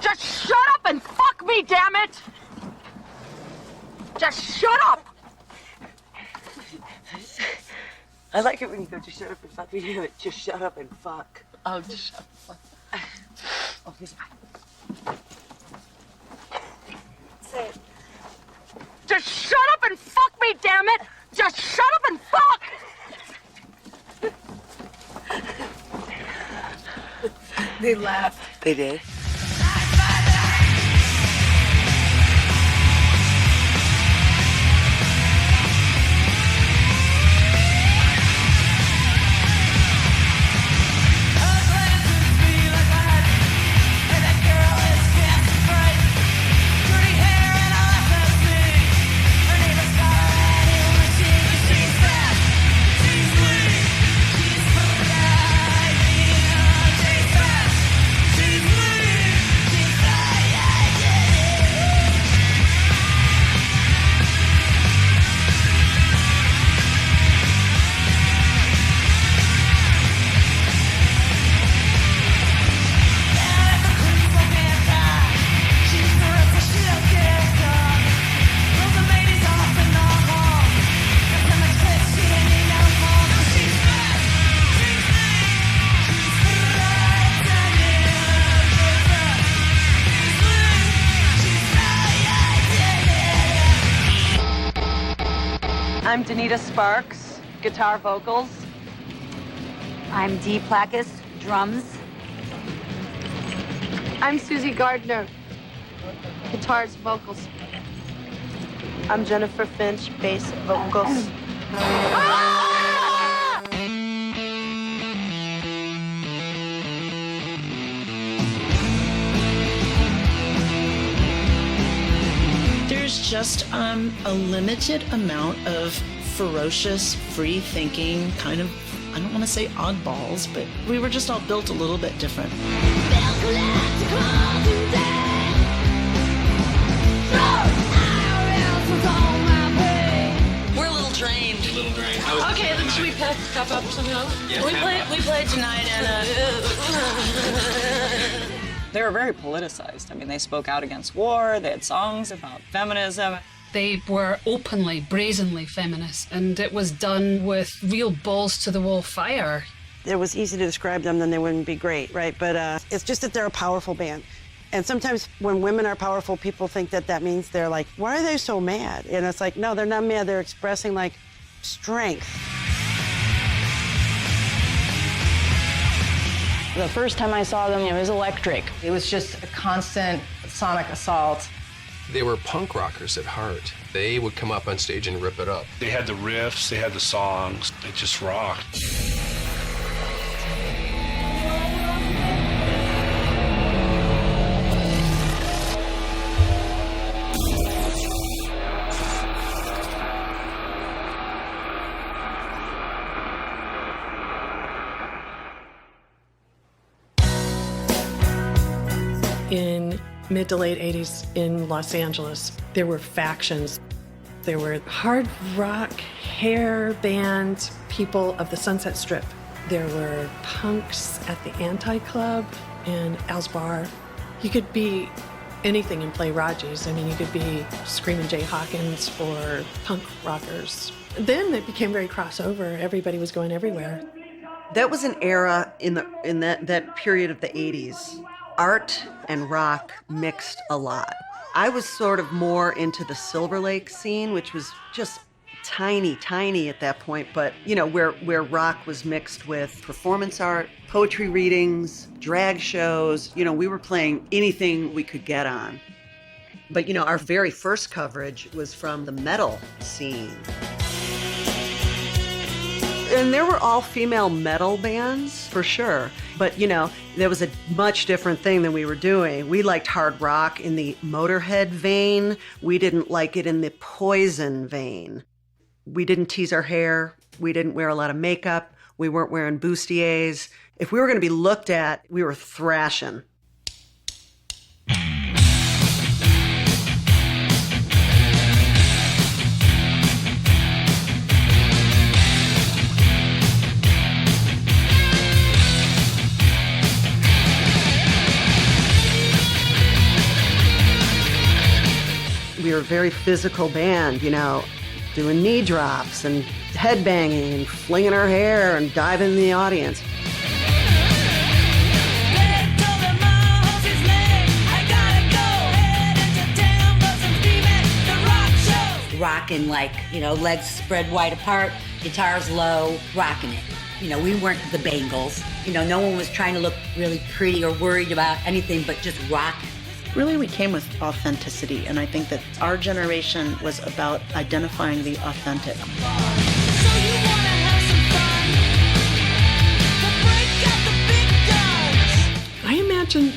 Just shut up and fuck me, damn it! Just shut up! I like it when you go, just shut up and fuck me, damn it. Just shut up and fuck. Oh, just shut up. Oh, this Say it. Just shut up and fuck me, damn it! Just shut up and fuck! They laughed. They did? I'm Donita Sparks, guitar vocals. I'm Dee Placus, drums. I'm Susie Gardner, guitars, vocals. I'm Jennifer Finch, bass vocals. There's just a limited amount of ferocious, free-thinking, kind of, I don't want to say oddballs, but we were just all built a little bit different. We're a little drained. Okay, then should we pack stuff up somehow? Yeah, We played tonight and They were very politicized. I mean, they spoke out against war. They had songs about feminism. They were openly, brazenly feminist, and it was done with real balls-to-the-wall fire. It was easy to describe them, then they wouldn't be great, right? But it's just that they're a powerful band. And sometimes when women are powerful, people think that that means they're like, why are they so mad? And it's like, no, they're not mad. They're expressing, like, strength. The first time I saw them, it was electric. It was just a constant sonic assault. They were punk rockers at heart. They would come up on stage and rip it up. They had the riffs, they had the songs, they just rocked. In mid to late 80s in Los Angeles, there were factions. There were hard rock, hair band people of the Sunset Strip. There were punks at the Anti-Club and Al's Bar. You could be anything and play Raji's. I mean, you could be Screamin' Jay Hawkins or punk rockers. Then it became very crossover. Everybody was going everywhere. That was an era in that period of the 80s. Art and rock mixed a lot. I was sort of more into the Silver Lake scene, which was just tiny at that point, but you know, where rock was mixed with performance art, poetry readings, drag shows. You know, we were playing anything we could get on. But you know, our very first coverage was from the metal scene. And there were all female metal bands, for sure. But, you know, there was a much different thing than we were doing. We liked hard rock in the Motorhead vein. We didn't like it in the Poison vein. We didn't tease our hair. We didn't wear a lot of makeup. We weren't wearing bustiers. If we were going to be looked at, we were thrashing. a very physical band, you know, doing knee drops and headbanging and flinging her hair and diving in the audience. Rocking like, you know, legs spread wide apart, guitars low, rocking it. You know, we weren't the Bangles. You know, no one was trying to look really pretty or worried about anything but just rocking. Really, we came with authenticity, and I think that our generation was about identifying the authentic. I imagine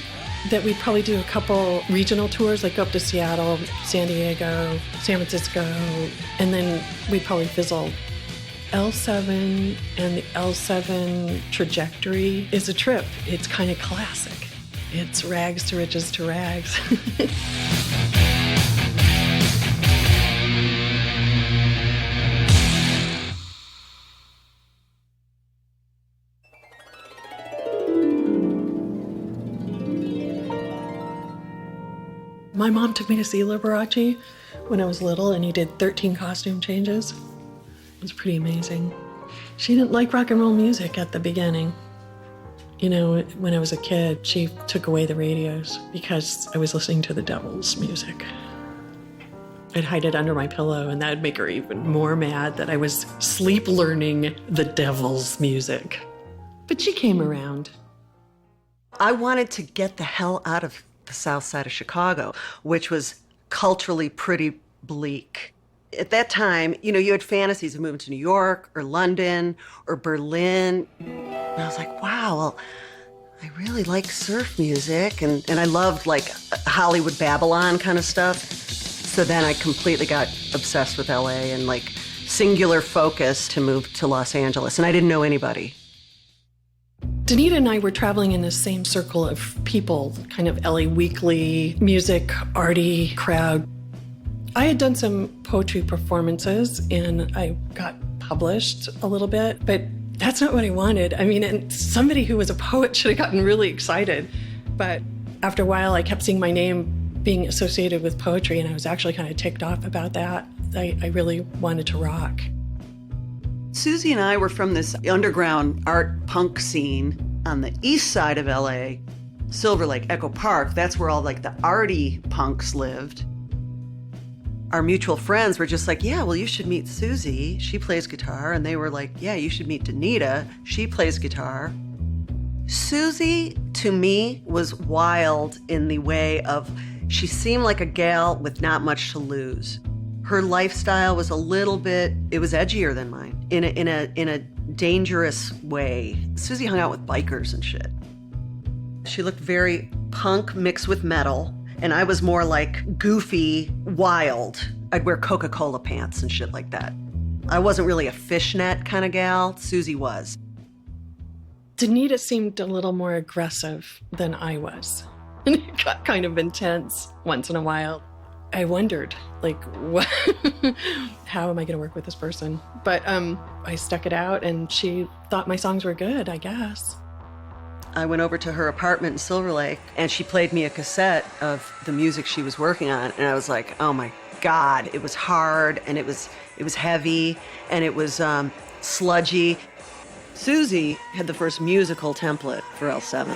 that we'd probably do a couple regional tours, like go up to Seattle, San Diego, San Francisco, and then we'd probably fizzle. L7 and the L7 trajectory is a trip. It's kind of classic. It's rags to riches to rags. My mom took me to see Liberace when I was little, and he did 13 costume changes. It was pretty amazing. She didn't like rock and roll music at the beginning. You know, when I was a kid, she took away the radios because I was listening to the devil's music. I'd hide it under my pillow, and that would make her even more mad that I was sleep learning the devil's music. But she came around. I wanted to get the hell out of the south side of Chicago, which was culturally pretty bleak. At that time, you know, you had fantasies of moving to New York or London or Berlin. And I was like, wow, well, I really like surf music. And I loved like Hollywood Babylon kind of stuff. So then I completely got obsessed with LA and like singular focus to move to Los Angeles. And I didn't know anybody. Donita and I were traveling in the same circle of people, kind of LA Weekly, music, arty crowd. I had done some poetry performances and I got published a little bit, but that's not what I wanted. I mean, and somebody who was a poet should have gotten really excited. But after a while, I kept seeing my name being associated with poetry, and I was actually kind of ticked off about that. I really wanted to rock. Susie and I were from this underground art punk scene on the east side of LA, Silver Lake, Echo Park. That's where all like the arty punks lived. Our mutual friends were just like, yeah, well, you should meet Susie. She plays guitar. And they were like, yeah, you should meet Donita. She plays guitar. Susie, to me, was wild in the way of she seemed like a gal with not much to lose. Her lifestyle was a little bit, it was edgier than mine in a dangerous way. Susie hung out with bikers and shit. She looked very punk mixed with metal. And I was more like goofy, wild. I'd wear Coca-Cola pants and shit like that. I wasn't really a fishnet kind of gal. Susie was. Donita seemed a little more aggressive than I was. And it got kind of intense once in a while. I wondered, like, what? How am I going to work with this person? But I stuck it out, and she thought my songs were good, I guess. I went over to her apartment in Silver Lake, and she played me a cassette of the music she was working on, and I was like, oh my God, it was hard, and it was heavy, and it was sludgy. Susie had the first musical template for L7.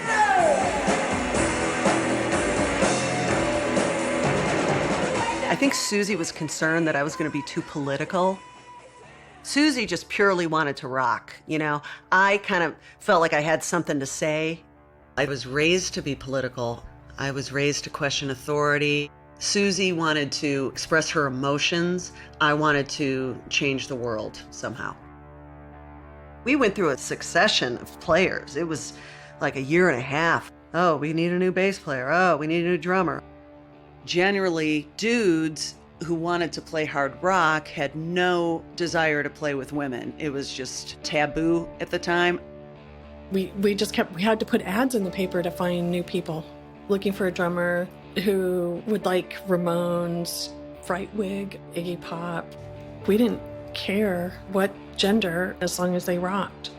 I think Susie was concerned that I was going to be too political. Susie just purely wanted to rock, you know? I kind of felt like I had something to say. I was raised to be political. I was raised to question authority. Susie wanted to express her emotions. I wanted to change the world somehow. We went through a succession of players. It was like a year and a half. Oh, we need a new bass player. Oh, we need a new drummer. Generally, dudes who wanted to play hard rock had no desire to play with women. It was just taboo at the time. We had to put ads in the paper to find new people, looking for a drummer who would like Ramones, Frightwig, Iggy Pop. We didn't care what gender as long as they rocked.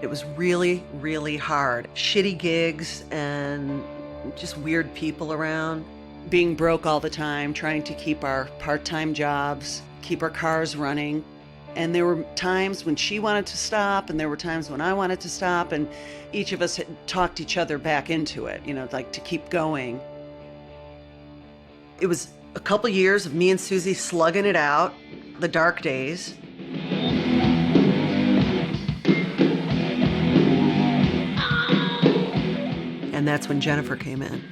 It was really, really hard. Shitty gigs and just weird people around. being broke all the time, trying to keep our part-time jobs, keep our cars running. And there were times when she wanted to stop, and there were times when I wanted to stop, and each of us had talked each other back into it, like to keep going. It was a couple years of me and Susie slugging it out, the dark days. And that's when Jennifer came in.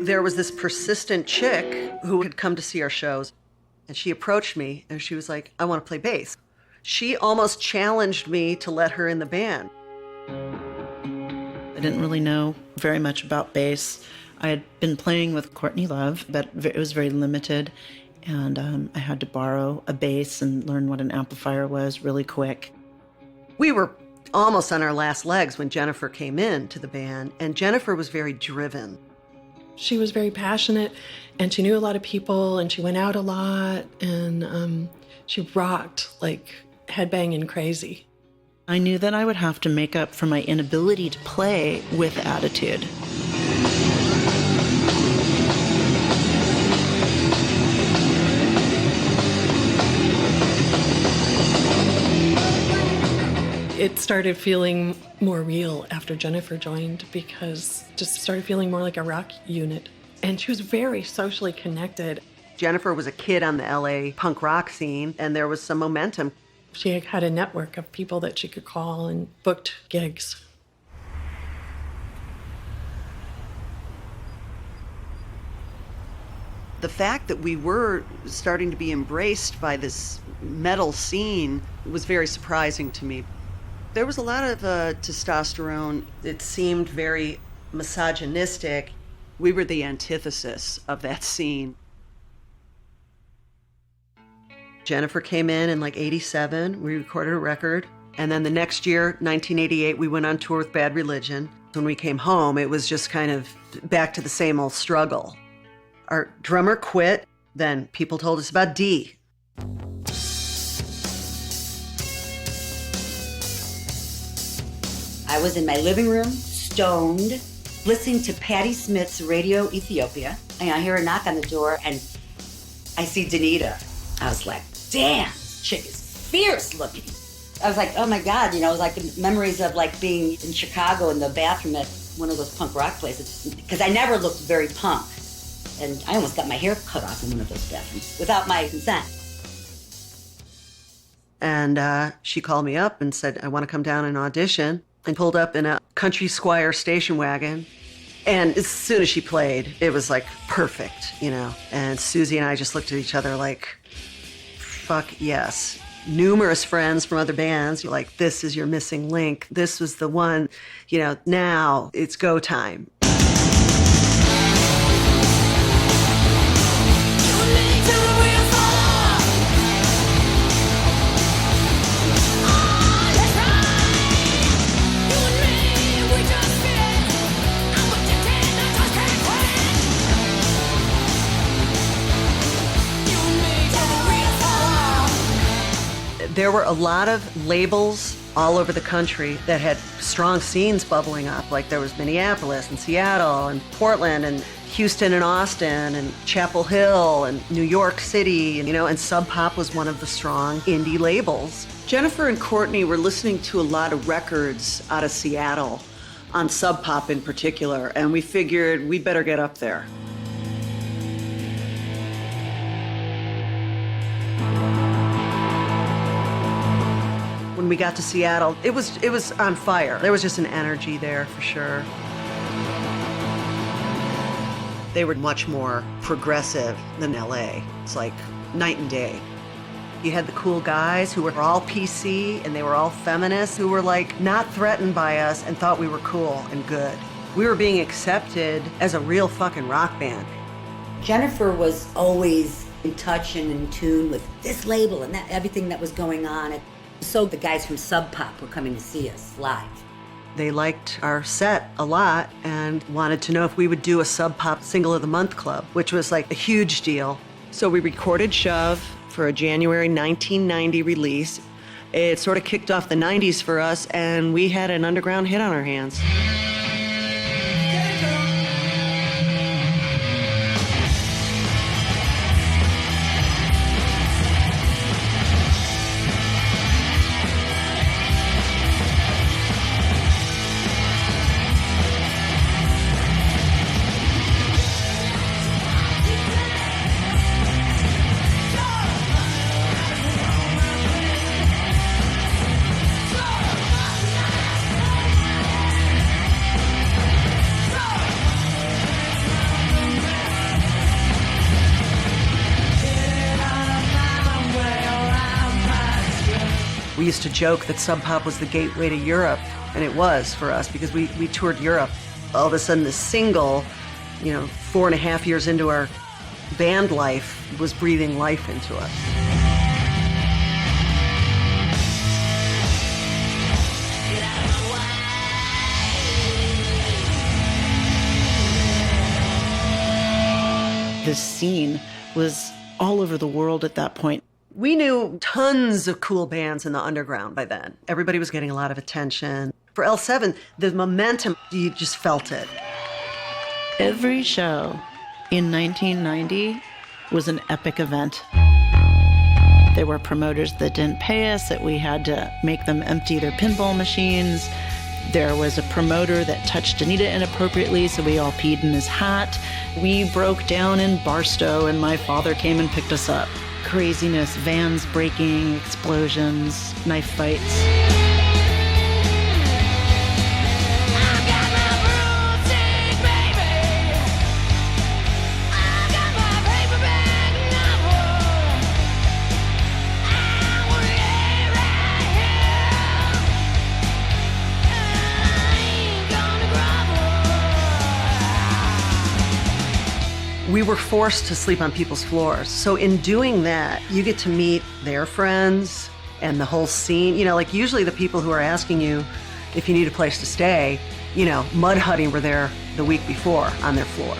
There was this persistent chick who had come to see our shows, and she approached me and she was like, I want to play bass. She almost challenged me to let her in the band. I didn't really know very much about bass. I had been playing with Courtney Love, but it was very limited, and I had to borrow a bass and learn what an amplifier was really quick. We were almost on our last legs when Jennifer came in to the band, and Jennifer was very driven. She was very passionate, and she knew a lot of people, and she went out a lot, and she rocked like headbanging crazy. I knew that I would have to make up for my inability to play with attitude. It started feeling more real after Jennifer joined, because it just started feeling more like a rock unit. And she was very socially connected. Jennifer was a kid on the LA punk rock scene, and there was some momentum. She had a network of people that she could call and booked gigs. The fact that we were starting to be embraced by this metal scene was very surprising to me. There was a lot of testosterone. It seemed very misogynistic. We were the antithesis of that scene. Jennifer came in like 87. We recorded a record. And then the next year, 1988, we went on tour with Bad Religion. When we came home, it was just kind of back to the same old struggle. Our drummer quit. Then people told us about Dee. I was in my living room, stoned, listening to Patti Smith's Radio Ethiopia, and I hear a knock on the door, and I see Donita. I was like, damn, this chick is fierce looking. I was like, oh my God, it was like memories of like being in Chicago in the bathroom at one of those punk rock places, because I never looked very punk, and I almost got my hair cut off in one of those bathrooms without my consent. And she called me up and said, I want to come down and audition. And pulled up in a Country Squire station wagon. And as soon as she played, it was like perfect, And Susie and I just looked at each other like, fuck yes. Numerous friends from other bands, like, this is your missing link. This was the one, now it's go time. There were a lot of labels all over the country that had strong scenes bubbling up. Like there was Minneapolis and Seattle and Portland and Houston and Austin and Chapel Hill and New York City, and Sub Pop was one of the strong indie labels. Jennifer and Courtney were listening to a lot of records out of Seattle, on Sub Pop in particular, and we figured we better get up there. When we got to Seattle, it was on fire. There was just an energy there for sure. They were much more progressive than LA. It's like night and day. You had the cool guys who were all PC and they were all feminists who were like not threatened by us and thought we were cool and good. We were being accepted as a real fucking rock band. Jennifer was always in touch and in tune with this label and that everything that was going on. So the guys from Sub Pop were coming to see us live. They liked our set a lot and wanted to know if we would do a Sub Pop Single of the Month club, which was like a huge deal. So we recorded Shove for a January 1990 release. It sort of kicked off the 90s for us, and we had an underground hit on our hands. We used to joke that Sub Pop was the gateway to Europe, and it was for us because we toured Europe. All of a sudden, this single, 4.5 years into our band life, was breathing life into us. This scene was all over the world at that point. We knew tons of cool bands in the underground by then. Everybody was getting a lot of attention. For L7, the momentum, you just felt it. Every show in 1990 was an epic event. There were promoters that didn't pay us, that we had to make them empty their pinball machines. There was a promoter that touched Donita inappropriately, so we all peed in his hat. We broke down in Barstow, and my father came and picked us up. Craziness, vans breaking, explosions, knife fights. We were forced to sleep on people's floors. So in doing that, you get to meet their friends and the whole scene. Usually the people who are asking you if you need a place to stay, Mud Hutting were there the week before on their floor.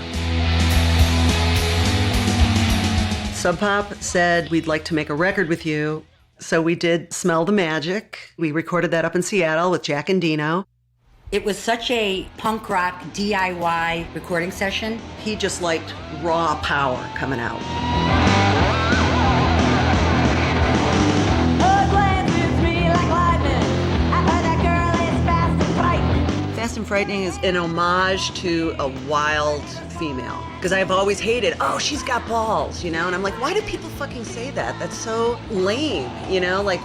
Sub Pop said, we'd like to make a record with you. So we did Smell the Magic. We recorded that up in Seattle with Jack and Dino. It was such a punk rock DIY recording session. He just liked raw power coming out. Fast and Frightening is an homage to a wild female. Because I've always hated, oh, she's got balls, and I'm like, why do people fucking say that? That's so lame,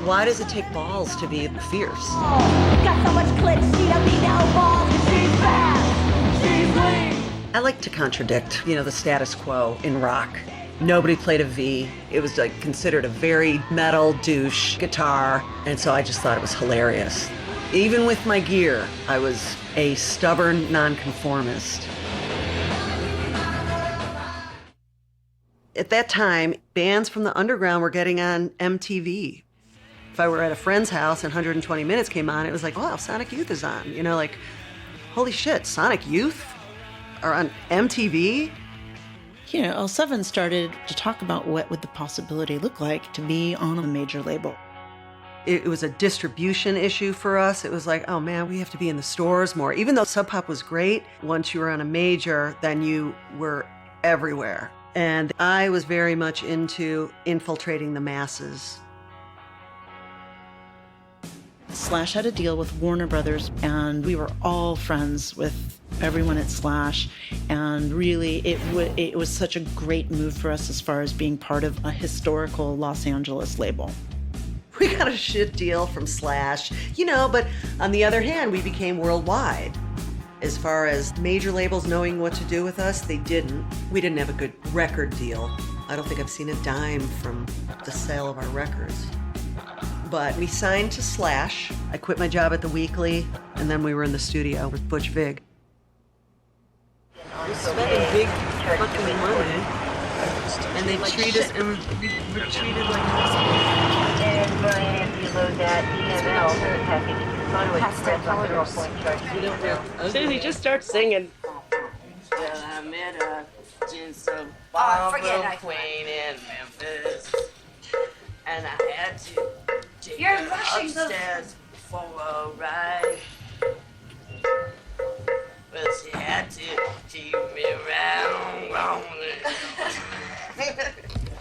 why does it take balls to be fierce? Oh, got so much clit, she don't need no balls, and she's fast, she's lean. I like to contradict, the status quo in rock. Nobody played a V. It was considered a very metal douche guitar, and so I just thought it was hilarious. Even with my gear, I was a stubborn nonconformist. At that time, bands from the underground were getting on MTV. If I were at a friend's house and 120 Minutes came on, it was like, wow, Sonic Youth is on. Holy shit, Sonic Youth are on MTV? L7 started to talk about what would the possibility look like to be on a major label. It was a distribution issue for us. It was like, oh man, we have to be in the stores more. Even though Sub Pop was great, once you were on a major, then you were everywhere. And I was very much into infiltrating the masses. Slash had a deal with Warner Brothers, and we were all friends with everyone at Slash. And really, it was such a great move for us as far as being part of a historical Los Angeles label. We got a shit deal from Slash, but on the other hand, we became worldwide. As far as major labels knowing what to do with us, they didn't. We didn't have a good record deal. I don't think I've seen a dime from the sale of our records. But we signed to Slash. I quit my job at the Weekly, and then we were in the studio with Butch Vig. We're spending big fucking money, and they treat us, and we're treated like hospitals. And Brian, if you load that EML package, You don't know. Susie, just start singing. Well, I met a Barbara Queen in Memphis, and I had to take her upstairs for a ride. But she had to keep me around.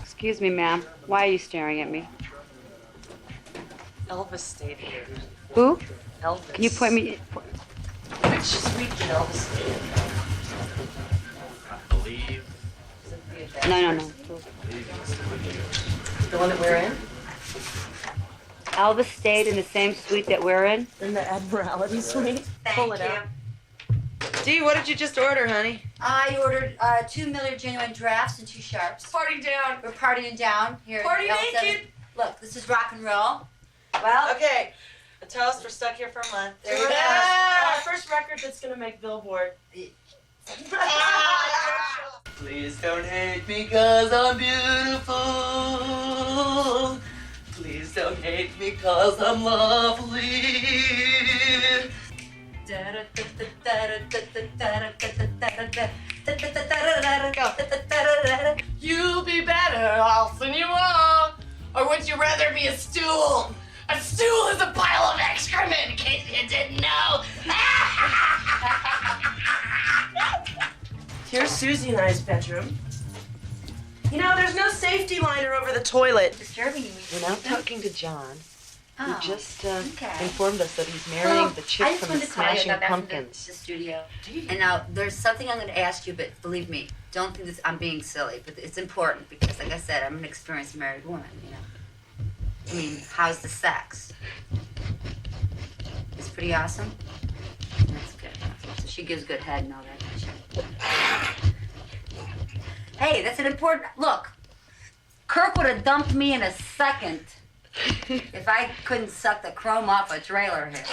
Excuse me, ma'am. Why are you staring at me? Elvis stayed here. Who? Elvis. Can you point me? Which street did Elvis stay in? I believe. No. The one that we're in? Elvis stayed in the same suite that we're in. In the Admiralty suite? Pull it out. Dee, what did you just order, honey? I ordered 2 Miller Genuine Drafts and 2 Sharps. Party down. We're partying down here. Party at L7. naked. Look, this is rock and roll. Well, okay. A toast. We're stuck here for a month. There you go. Our first record that's gonna make Billboard. Please don't hate me 'cause I'm beautiful. Please don't hate me 'cause I'm lovely. You'll be better off than you are. Or would you rather be a stool? A stool is a pile of excrement, in case you didn't know. Here's Susie and I's bedroom. You know, there's no safety liner over the toilet. Disturbing you. We're now talking to John, who Oh, just okay. informed us that he's marrying the chick from the Smashing Pumpkins. The studio. And now there's something I'm going to ask you, but believe me, don't think this. I'm being silly, but it's important because, like I said, I'm an experienced married woman. You know. I mean, how's the sex? It's pretty awesome. That's good. So she gives good head and all that. Hey, that's an important look. Kirk would have dumped me in a second if I couldn't suck the chrome off a trailer here.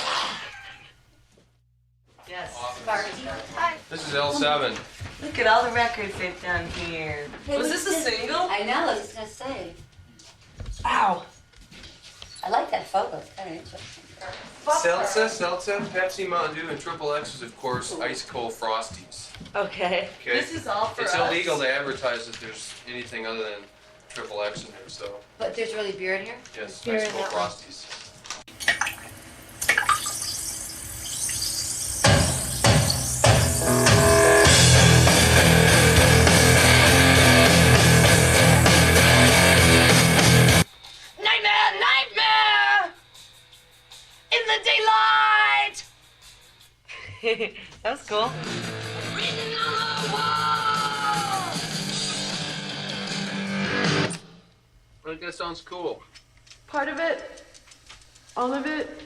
Yes. Hi. This is L7. Look at all the records they've done here. Hey, Was this a single? I know, I was just gonna say. Wow. I like that photo. It's kind of interesting. Seltzer, Pepsi, Mountain Dew, and Triple X is, of course, ice cold Frosties. Okay. Okay? This is all for It's us. illegal to advertise that there's anything other than Triple X in there, so But there's really beer in here? yes, Beer ice in cold that one. Frosties. Nightmare! In the daylight! That was cool. I think that sounds cool. Part of it, all of it.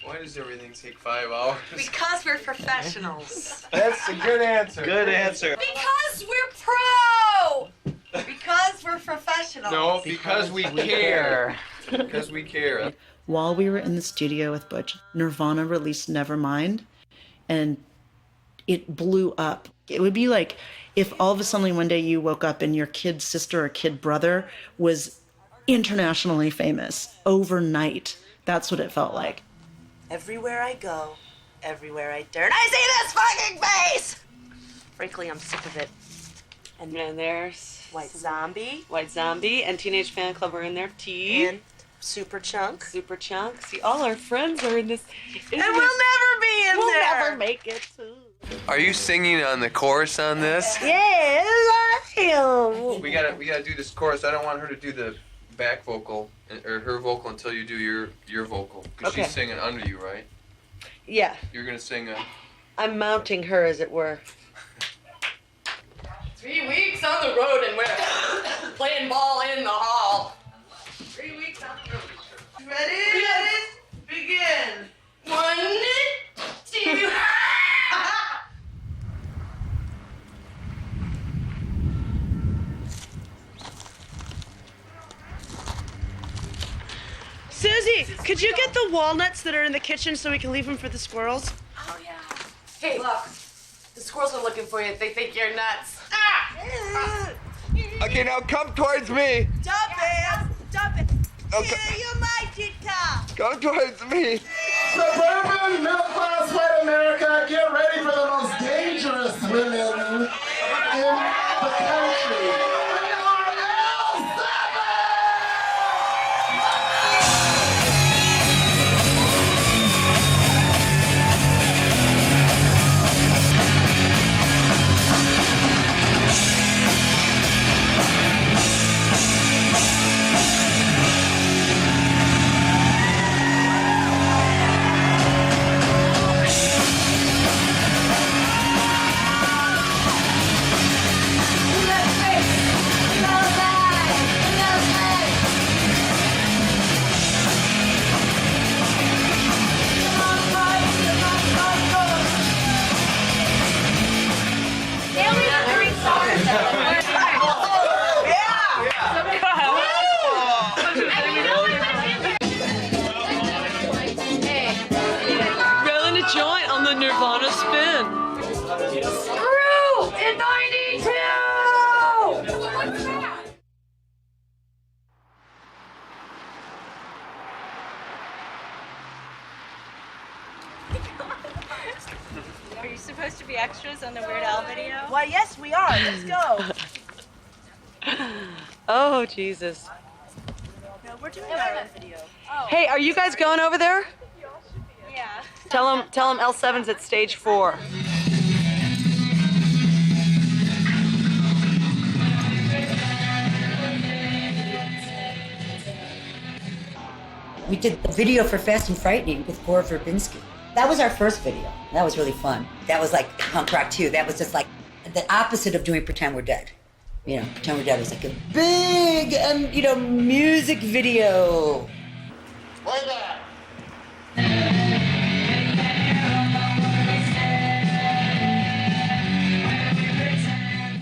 Why does everything take 5 hours? Because we're professionals. That's a good answer. Good answer. Because we're pro! Because we're professionals. No, because we care. Because we care. While we were in the studio with Butch, Nirvana released Nevermind, and it blew up. It would be like if all of a sudden one day you woke up and your kid sister or kid brother was internationally famous overnight. That's what it felt like. Everywhere I go, everywhere I turn, I see this fucking face! Frankly, I'm sick of it. And then there's White Zombie, and Teenage Fan Club are in there. T. And Super Chunk. See, all our friends are in this. And we'll never be in there. We'll never make it to. Are you singing on the chorus on this? Yes, I am. We gotta do this chorus. I don't want her to do the back vocal or her vocal until you do your vocal, because Okay. she's singing under you, right? Yeah, You're gonna sing a. I'm mounting her, as it were. 3 weeks on the road and we're playing ball in the hall. 3 weeks on the road. Ready? Begin. 1, 2. Susie, could you get the walnuts that are in the kitchen so we can leave them for the squirrels? Oh, yeah. Hey, look. The squirrels are looking for you. They think you're nuts. Ah! Okay, now come towards me. Stop it! Stop it! Okay. You might car. Come towards me. Suburban middle-class white America, get ready for the most dangerous women in the country. Are you supposed to be extras on the Weird Al video? Why, yes, we are. Let's go. Oh, Jesus. No, we're doing our own video. Oh. Hey, are you guys going over there? Yeah. Tell them L7's at stage 4. We did the video for Fast and Frightening with Gore Verbinski. That was our first video. That was really fun. That was like punk rock too. That was just like the opposite of doing Pretend We're Dead. You know, Pretend We're Dead was like a big, music video. Play that.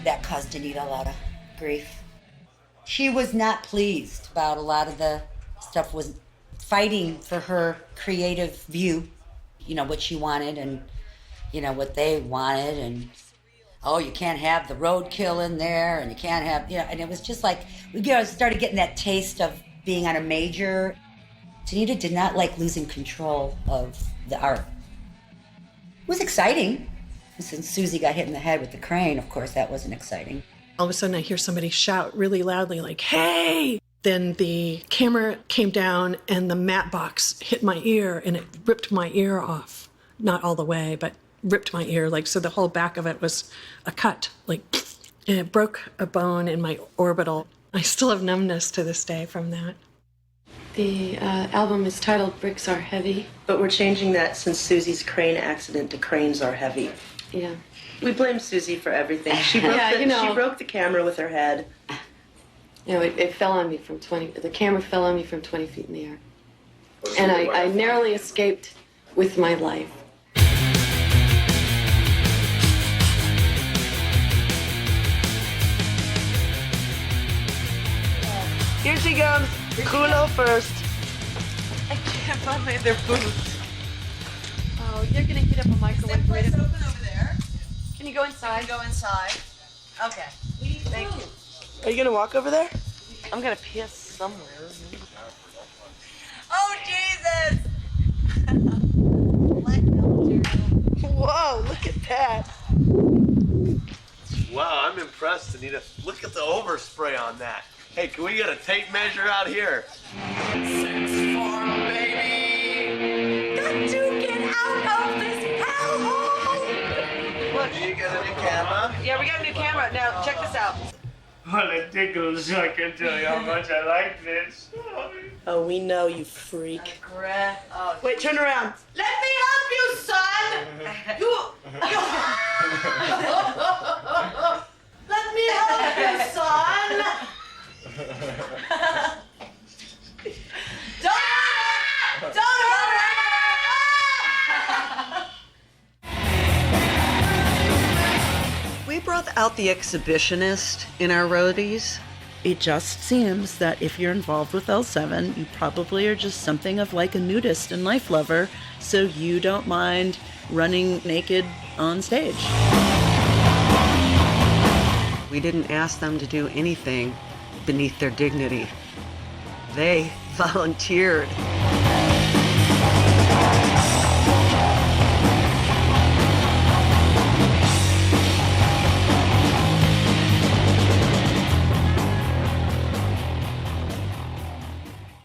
That caused Donita a lot of grief. She was not pleased about a lot of the stuff, was fighting for her creative view, what she wanted and, what they wanted. And, you can't have the roadkill in there and you can't have, and it was just like, we started getting that taste of being on a major. Donita did not like losing control of the art. It was exciting. Since Susie got hit in the head with the crane, of course, that wasn't exciting. All of a sudden I hear somebody shout really loudly, like, hey! Then the camera came down and the matte box hit my ear and it ripped my ear off. Not all the way, but ripped my ear. So the whole back of it was a cut, and it broke a bone in my orbital. I still have numbness to this day from that. The album is titled Bricks Are Heavy, but we're changing that since Susie's crane accident to Cranes Are Heavy. Yeah. We blame Susie for everything. She broke the camera with her head. It fell on me from 20, the camera fell on me from 20 feet in the air. And I narrowly escaped with my life. Here she comes. Culo first. I can't find their boots. Oh, you're gonna heat up a microwave. Is that place open over there? Can you go inside? Go inside. Okay. Thank you. Are you gonna walk over there? I'm gonna piss somewhere. Oh, Jesus! Whoa, look at that. Wow, I'm impressed, Anita. Look at the overspray on that. Hey, can we get a tape measure out here? 6-4, baby! Got to get out of this hellhole! Look, you got a new camera? Yeah, we got a new camera. Now, check this out. Well, it tickles, I can tell you how much I like this. Oh, we know, you freak. Wait, turn around. Let me help you, son! Let me help you, son! Don't hurt her! We brought out the exhibitionist in our roadies. It just seems that if you're involved with L7, you probably are just something of like a nudist and life lover, so you don't mind running naked on stage. We didn't ask them to do anything beneath their dignity. They volunteered.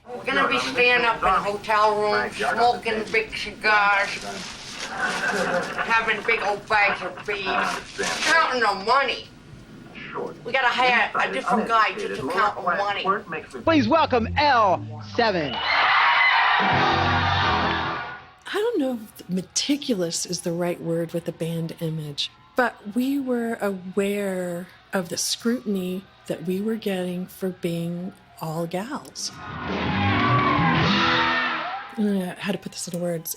We're gonna be staying up in hotel rooms, smoking big cigars, having big old bags of beads, counting the money. We gotta hire a different guy to count the money. Please welcome L7. I don't know if meticulous is the right word with the band image, but we were aware of the scrutiny that we were getting for being all gals. I don't know how to put this into words.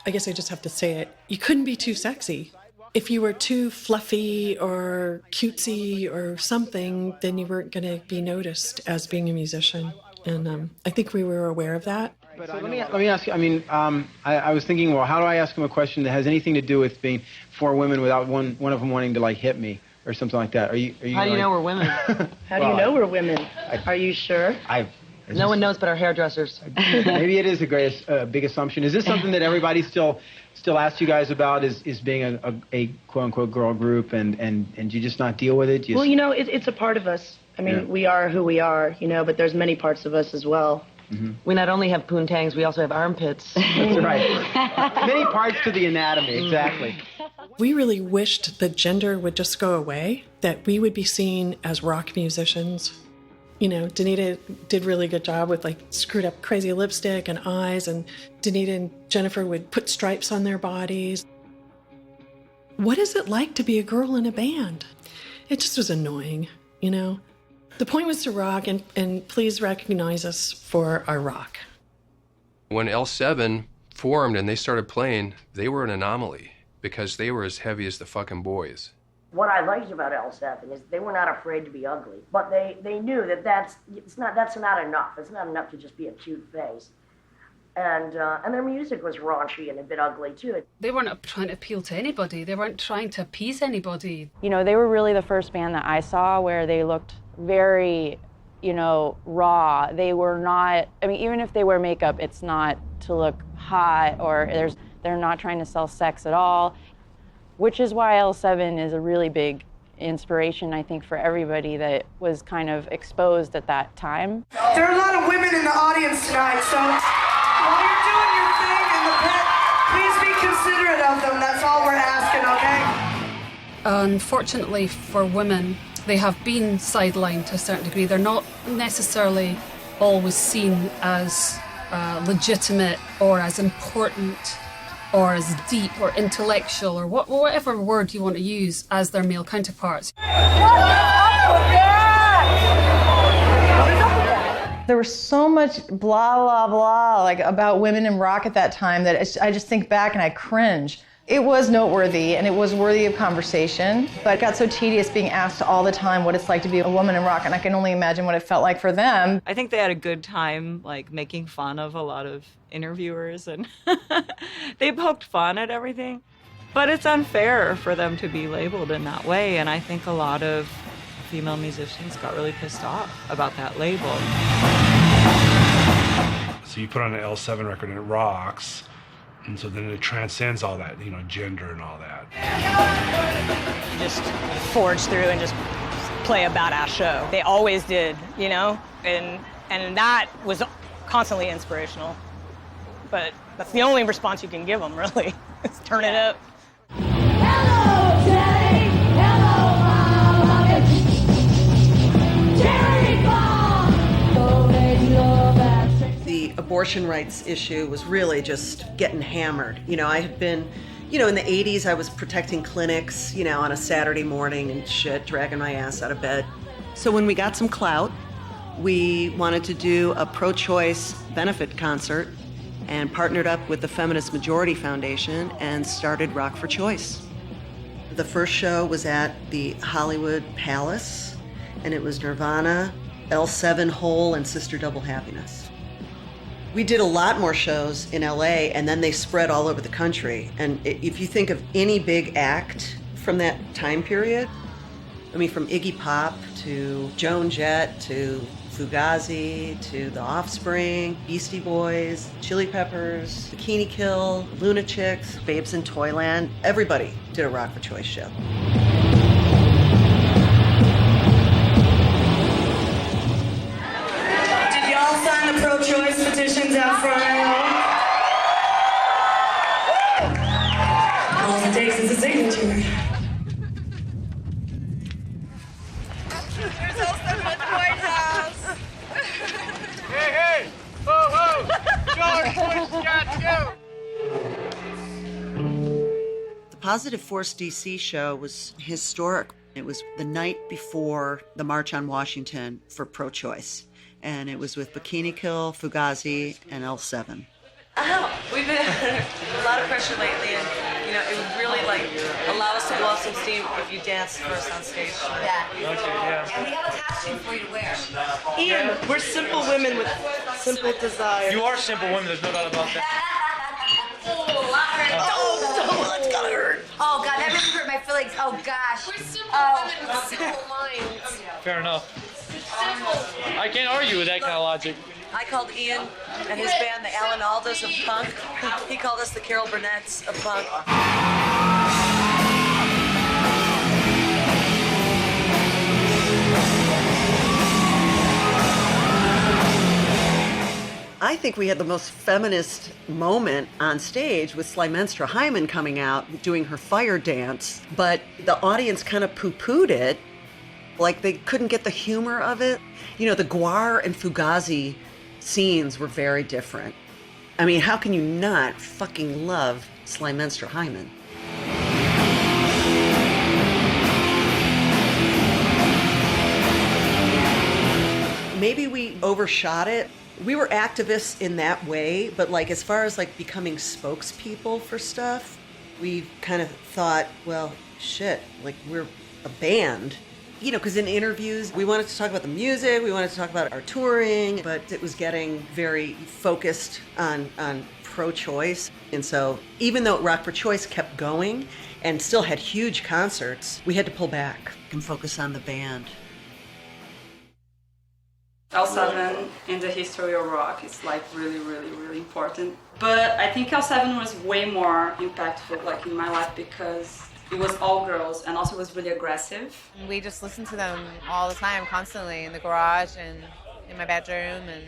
I guess I just have to say it. You couldn't be too sexy. If you were too fluffy or cutesy or something, then you weren't going to be noticed as being a musician. And I think we were aware of that. So let me ask you, I was thinking, well, how do I ask him a question that has anything to do with being four women without one of them wanting to, like, hit me or something like that? Are you How do you know we're women? How do you know we're women? Are you sure? I No one knows but our hairdressers. Maybe it is a big assumption. Is this something that everybody still asks you guys about? Is being a quote unquote girl group, and you just not deal with it? Well, it's a part of us. I mean, we are who we are, but there's many parts of us as well. Mm-hmm. We not only have poontangs, we also have armpits. That's right. Many parts to the anatomy, exactly. We really wished that gender would just go away, that we would be seen as rock musicians. Donita did a really good job with screwed up crazy lipstick and eyes, and Donita and Jennifer would put stripes on their bodies. What is it like to be a girl in a band? It just was annoying, The point was to rock, and please recognize us for our rock. When L7 formed and they started playing, they were an anomaly because they were as heavy as the fucking boys. What I liked about L7 is they were not afraid to be ugly, but they knew that that's not enough. It's not enough to just be a cute face. And their music was raunchy and a bit ugly too. They weren't trying to appeal to anybody. They weren't trying to appease anybody. They were really the first band that I saw where they looked very, raw. They were not, even if they wear makeup, it's not to look hot or they're not trying to sell sex at all, which is why L7 is a really big inspiration, I think, for everybody that was kind of exposed at that time. There are a lot of women in the audience tonight, so while you're doing your thing in the pit, please be considerate of them. That's all we're asking, okay? Unfortunately for women, they have been sidelined to a certain degree. They're not necessarily always seen as legitimate or as important or as deep or intellectual or whatever word you want to use as their male counterparts. There was so much blah, blah, blah about women in rock at that time that I just think back and I cringe. It was noteworthy and it was worthy of conversation, but it got so tedious being asked all the time what it's like to be a woman in rock, and I can only imagine what it felt like for them. I think they had a good time making fun of a lot of interviewers, and they poked fun at everything. But it's unfair for them to be labeled in that way, and I think a lot of female musicians got really pissed off about that label. So you put on an L7 record and it rocks. And so then it transcends all that, gender and all that. Just forge through and just play a badass show. They always did, and that was constantly inspirational. But that's the only response you can give them, really, is turn it up. Hello, Daddy. Hello, Mom. Jerry Bomb. Don't make love at The abortion rights issue was really just getting hammered. I had been, in the 80s, I was protecting clinics, on a Saturday morning and shit, dragging my ass out of bed. So when we got some clout, we wanted to do a pro-choice benefit concert and partnered up with the Feminist Majority Foundation and started Rock for Choice. The first show was at the Hollywood Palace, and it was Nirvana, L7 Hole, and Sister Double Happiness. We did a lot more shows in LA, and then they spread all over the country. And if you think of any big act from that time period, from Iggy Pop to Joan Jett to Fugazi to The Offspring, Beastie Boys, Chili Peppers, Bikini Kill, Lunatics, Babes in Toyland, everybody did a Rock for Choice show. Sign the pro-choice petitions out front. All it takes is a signature. There's also the White House. Hey! Whoa! George Bush got you! The Positive Force DC show was historic. It was the night before the March on Washington for pro-choice. And it was with Bikini Kill, Fugazi, and L7. We've been under a lot of pressure lately, and it would really allow us to blow off some steam if you danced for us on stage. Yeah. Okay, yeah. And we have a costume for you to wear. Ian, we're simple women with simple desires. You are simple women, there's no doubt about that. That's gotta hurt. Oh, God, that really hurt my feelings. Oh, gosh. We're simple women with simple minds. Fair enough. I can't argue with that kind of logic. I called Ian and his band the Alan Aldas of punk. He called us the Carol Burnett's of punk. I think we had the most feminist moment on stage with Slimenstra Hyman coming out, doing her fire dance, but the audience kind of poo-pooed it, like they couldn't get the humor of it. You know, the Gwar and Fugazi scenes were very different. I mean, how can you not fucking love Slimenstra Hyman? Maybe we overshot it. We were activists in that way, but like as far as like becoming spokespeople for stuff, we kind of thought, well, shit, like we're a band. You know, because in interviews, we wanted to talk about the music, we wanted to talk about our touring, but it was getting very focused on pro-choice. And so even though Rock for Choice kept going and still had huge concerts, we had to pull back and focus on the band. L7 in the history of rock is like really, really, really important. But I think L7 was way more impactful like in my life because it was all girls and also was really aggressive. We just listened to them all the time, constantly, in the garage and in my bedroom and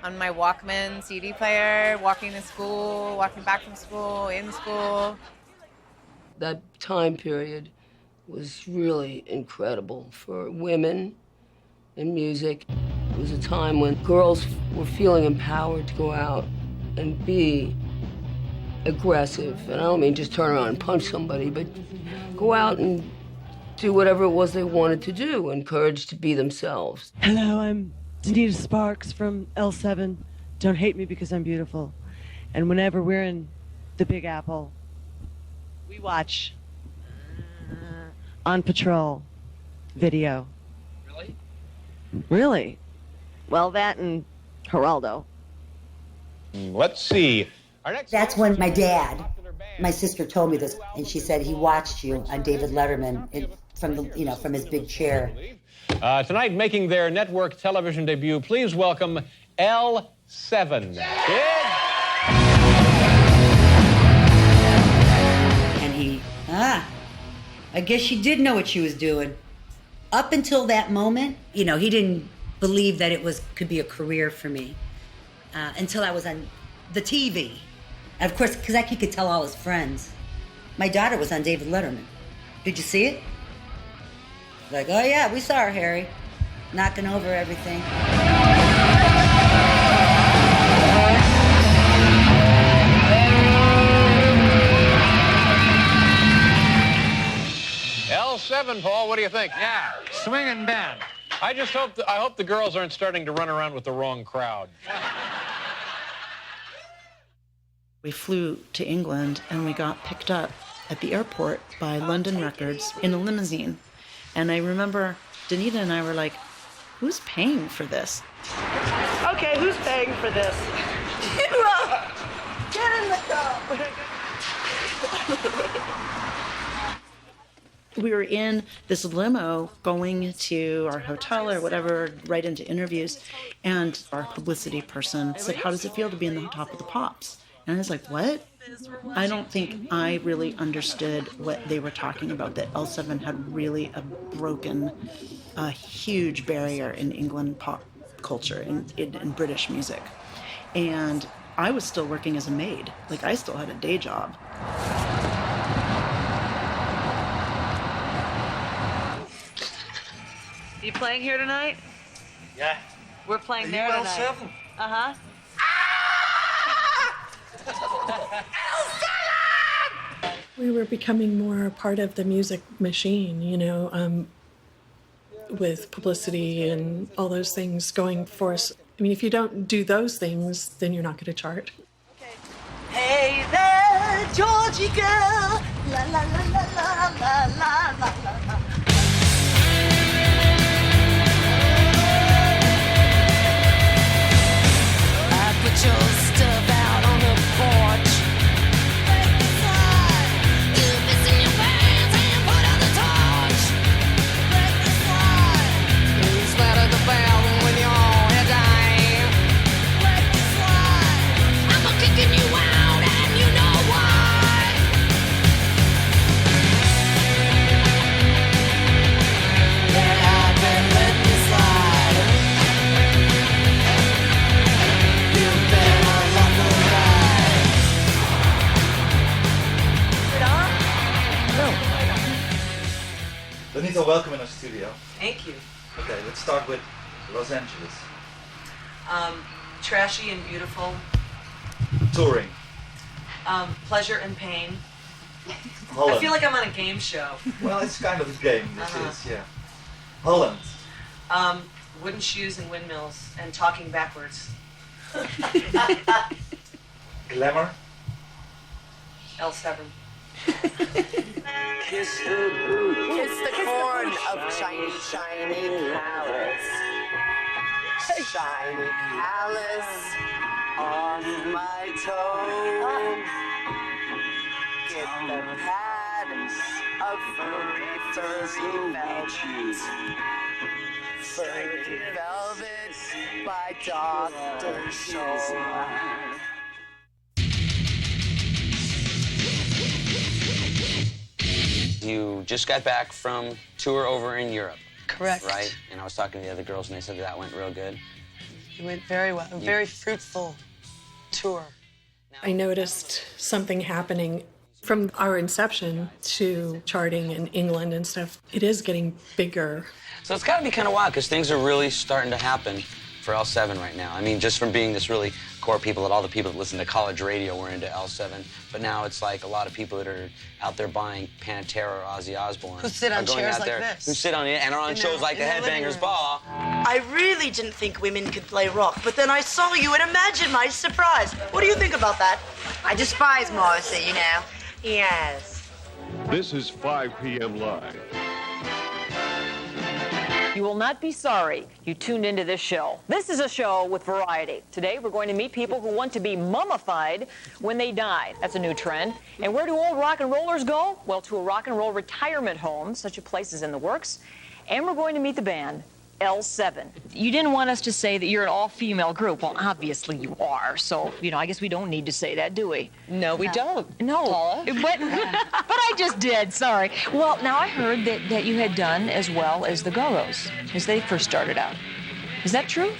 on my Walkman CD player, walking to school, walking back from school, in school. That time period was really incredible for women in music. It was a time when girls were feeling empowered to go out and be aggressive. And I don't mean just turn around and punch somebody, but go out and do whatever it was they wanted to do, encouraged to be themselves. Hello, I'm Donita Sparks from L7. Don't hate me because I'm beautiful. And whenever we're in the Big Apple, we watch On Patrol video. Really? Really? Well, that and Geraldo. Let's see. That's when my sister told me this, and she said he watched you on David Letterman from his big chair. Tonight, making their network television debut, please welcome L7. And he, I guess she did know what she was doing. Up until that moment, he didn't believe that it could be a career for me until I was on the TV. And of course, because he could tell all his friends. My daughter was on David Letterman. Did you see it? Like, oh yeah, we saw her, Harry, knocking over everything. L7, Paul, what do you think? Yeah, swinging band. I hope the girls aren't starting to run around with the wrong crowd. We flew to England and we got picked up at the airport by London Records in a limousine. And I remember Donita and I were like, who's paying for this? Okay, who's paying for this? Get in the car! We were in this limo going to our hotel or whatever, right into interviews, and our publicity person said, how does it feel to be in the top of the Pops? And I was like, what? I don't think I really understood what they were talking about, that L7 had really broken a huge barrier in England pop culture, in British music. And I was still working as a maid. Like, I still had a day job. You playing here tonight? Yeah. We're playing there tonight. L7? Uh-huh. We were becoming more a part of the music machine, with publicity and all those things going for us. I mean, if you don't do those things, then you're not going to chart. Hey there, Georgie girl. La la la la la la la la la. I put your stuff out on the porch. You're missing your pants and put out the torch. You slatter the bell when your head down. So welcome in our studio. Thank you. Okay, let's start with Los Angeles. Trashy and beautiful. Touring. Pleasure and pain. Holland. I feel like I'm on a game show. Well, it's kind of a game, this is, yeah. Holland. Wooden shoes and windmills and talking backwards. Glamour. L7. Kiss the corn of shiny, shiny palace. Shiny palace on my toe. Get the pad of furry velvet. Furry velvet by Dr. Scholl. You just got back from tour over in Europe. Correct. Right? And I was talking to the other girls and they said that went real good. It went very well. A very fruitful tour. I noticed something happening from our inception to charting in England and stuff. It is getting bigger. So it's got to be kind of wild because things are really starting to happen for L7 right now. I mean, just from being this really core people that all the people that listen to college radio were into L7, but now it's like a lot of people that are out there buying Pantera or Ozzy Osbourne. Who sit on chairs like this. Who sit on it and are on shows like the Headbangers Ball. I really didn't think women could play rock, but then I saw you and imagine my surprise. What do you think about that? I despise Morrissey, you know. Yes. This is 5 p.m. Live. You will not be sorry you tuned into this show. This is a show with variety. Today, we're going to meet people who want to be mummified when they die. That's a new trend. And where do old rock and rollers go? Well, to a rock and roll retirement home. Such a place is in the works. And we're going to meet the band L7. You didn't want us to say that you're an all-female group. Well, obviously you are. So, you know, I guess we don't need to say that, do we? No, we don't. No. Paula. But I just did, sorry. Well, now I heard that you had done as well as the Go-Go's as they first started out. Is that true?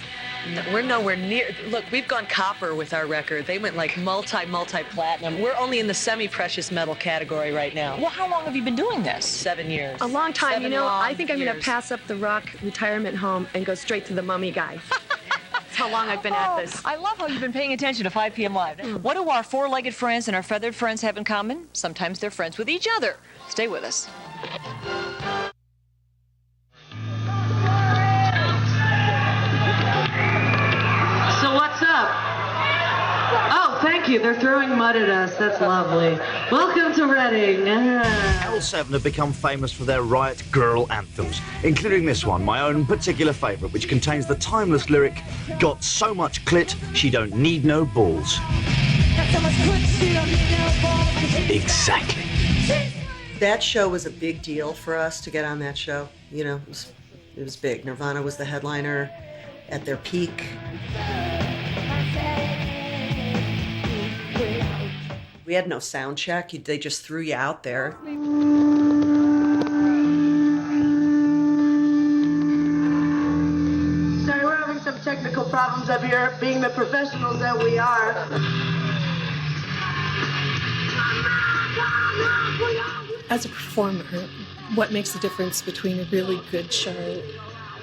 No, we're nowhere near. Look, we've gone copper with our record. They went like multi-platinum. We're only in the semi-precious metal category right now. Well, how long have you been doing this? 7 years. A long time. 7 You know, long I think I'm going to years. pass up the rock retirement home and go straight to the mummy guy. That's how long I've been at this. I love how you've been paying attention to 5 p.m. Live. What do our four-legged friends and our feathered friends have in common? Sometimes they're friends with each other. Stay with us. So what's up? Oh, thank you. They're throwing mud at us. That's lovely. Welcome to Reading. L7 have become famous for their riot grrrl anthems, including this one, my own particular favourite, which contains the timeless lyric, "Got so much clit, she don't need no balls." Exactly. That show was a big deal for us to get on that show. You know, it was big. Nirvana was the headliner at their peak. We had no sound check. They just threw you out there. Sorry, we're having some technical problems up here, being the professionals that we are. As a performer, what makes the difference between a really good show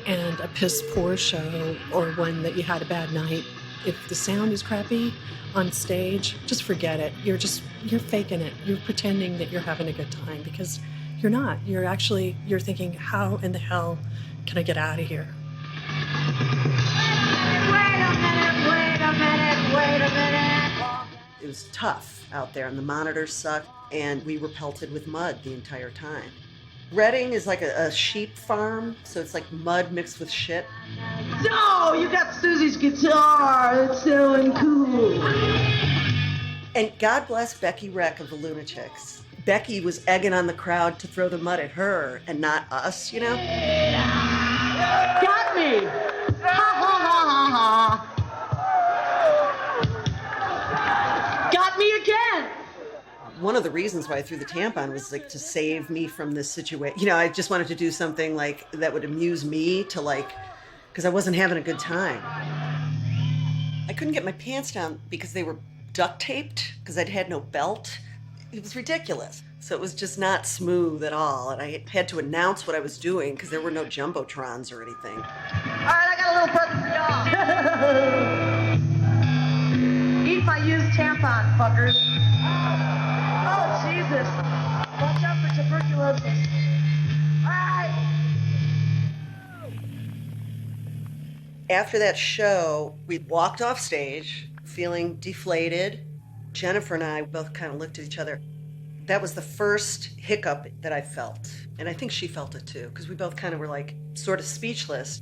and a piss poor show or one that you had a bad night? If the sound is crappy on stage, just forget it. You're faking it. You're pretending that you're having a good time because you're not. You're thinking, how in the hell can I get out of here? Wait a minute. It was tough out there and the monitors sucked and we were pelted with mud the entire time. Reading is like a sheep farm, so it's like mud mixed with shit. No, you got Susie's guitar. It's so cool. And God bless Becky Reck of the Lunatics. Becky was egging on the crowd to throw the mud at her and not us, you know? Got me. Ha ha ha ha. Got me again. One of the reasons why I threw the tampon was like to save me from this situation. You know, I just wanted to do something like that would amuse me to like, because I wasn't having a good time. I couldn't get my pants down because they were duct taped because I'd had no belt. It was ridiculous. So it was just not smooth at all. And I had to announce what I was doing because there were no jumbotrons or anything. All right, I got a little present for y'all. Eat my used tampon, fuckers. Oh, Jesus. Watch out for tuberculosis. All right. After that show, we walked off stage feeling deflated. Jennifer and I both kind of looked at each other. That was the first hiccup that I felt. And I think she felt it too, because we both kind of were like sort of speechless.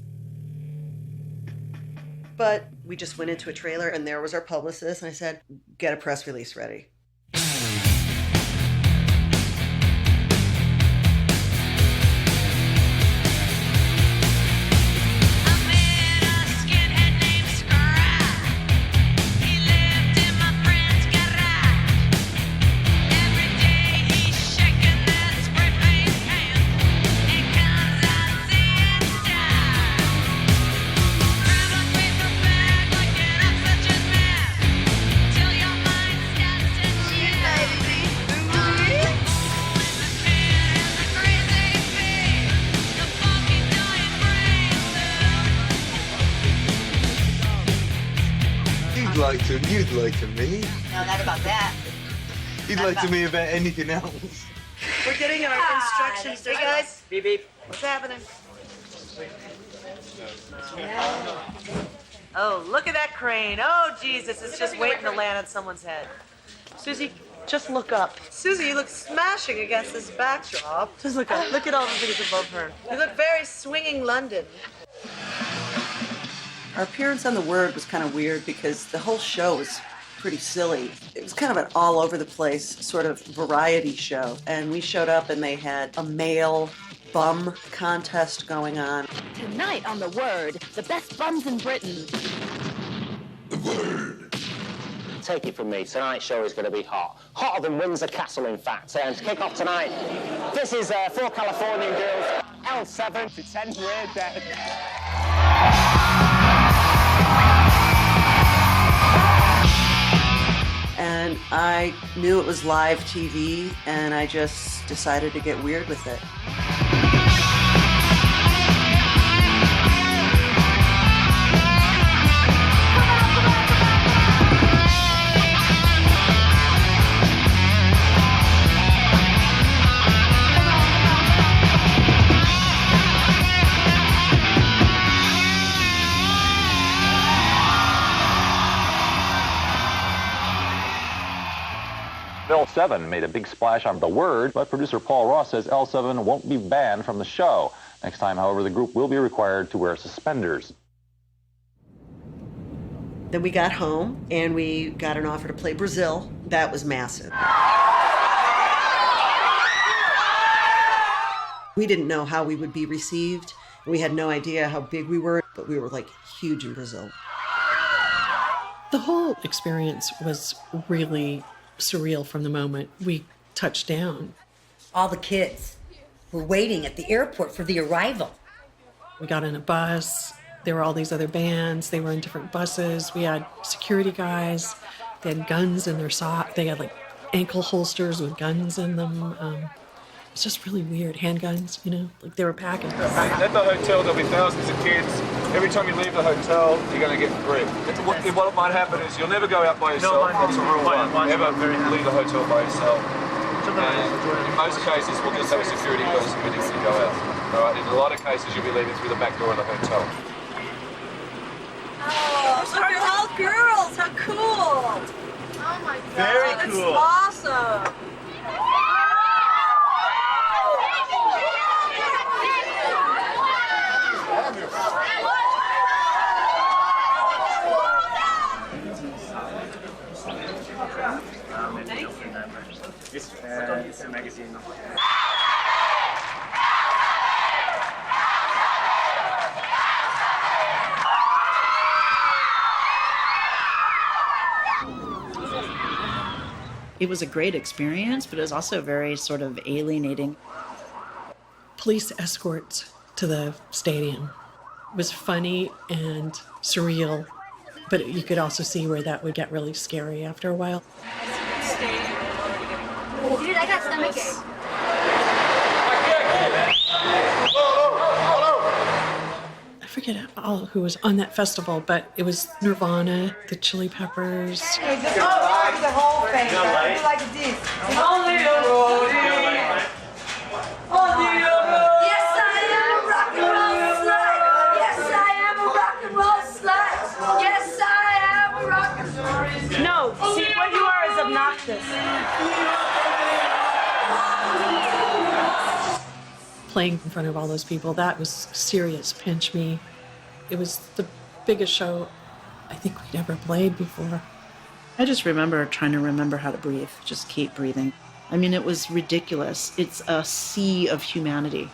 But we just went into a trailer and there was our publicist and I said, get a press release ready. You'd like to me. No, not about that. You'd like to me about anything else. We're getting our instructions. Hey guys. Beep beep. What's happening? Oh, look at that crane. Oh, Jesus, it's just waiting to land on someone's head. Susie, just look up. Susie, you look smashing against this backdrop. Just look up. Look at all the things above her. You look very swinging London. Our appearance on The Word was kind of weird because the whole show was pretty silly. It was kind of an all over the place sort of variety show. And we showed up and they had a male bum contest going on. Tonight on The Word, the best bums in Britain. Take it from me, tonight's show is going to be hot. Hotter than Windsor Castle, in fact. And to kick off tonight, this is 4 Californian girls, L7, pretend we're dead. And I knew it was live TV, and I just decided to get weird with it. L7 made a big splash on The Word, but producer Paul Ross says L7 won't be banned from the show. Next time, however, the group will be required to wear suspenders. Then we got home and we got an offer to play Brazil. That was massive. We didn't know how we would be received. We had no idea how big we were, but we were like huge in Brazil. The whole experience was really surreal from the moment we touched down. All the kids were waiting at the airport for the arrival. We got in a bus. There were all these other bands. They were in different buses. We had security guys. They had guns in their socks. They had like ankle holsters with guns in them. It's just really weird. Handguns, you know, like they were packing. At the hotel, there'll be thousands of kids. Every time you leave the hotel, you're going to get briefed. What might happen is you'll never go out by yourself. That's a rule one. Never leave the hotel by yourself. And in most cases, we'll just have a security person with you when you go out. All right. In a lot of cases, you'll be leaving through the back door of the hotel. Oh, so we're all girls. How cool. Oh my God. Very cool. That's awesome. It's a magazine. It was a great experience, but it was also very sort of alienating. Police escorts to the stadium. It was funny and surreal, but you could also see where that would get really scary after a while. Dude, I got stomachache. I forget all who was on that festival, but it was Nirvana, the Chili Peppers. Hey, just the whole thing. Do like this. Yes, I am a rock and roll slut. Yes, I am a rock and roll slut. Yes, I am a rock and roll. No, see, what you are is obnoxious. Playing in front of all those people, that was serious pinch me. It was the biggest show I think we'd ever played before. I just remember trying to remember how to breathe, just keep breathing. I mean, it was ridiculous. It's a sea of humanity.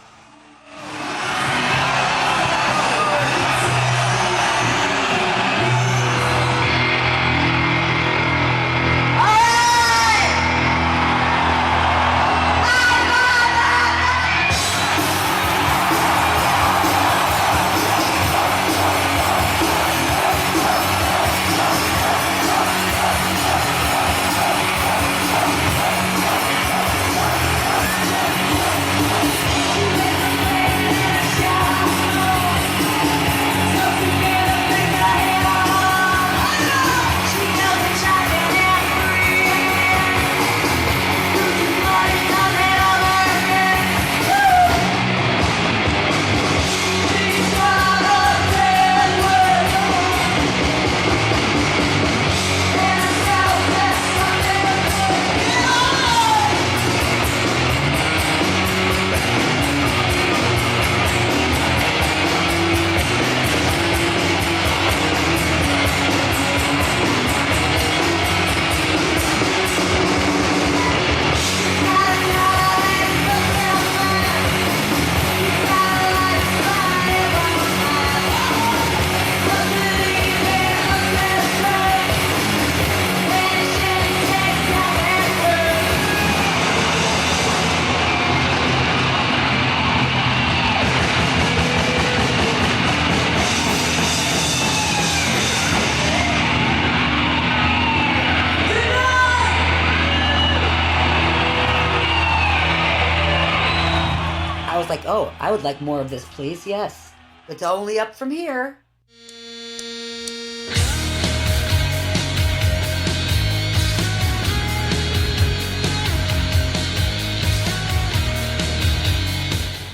Like, oh, I would like more of this, please. Yes. It's only up from here.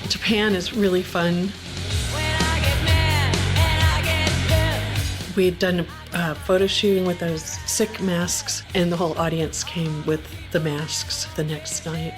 Japan is really fun. We had done a photo shooting with those sick masks, and the whole audience came with the masks the next night.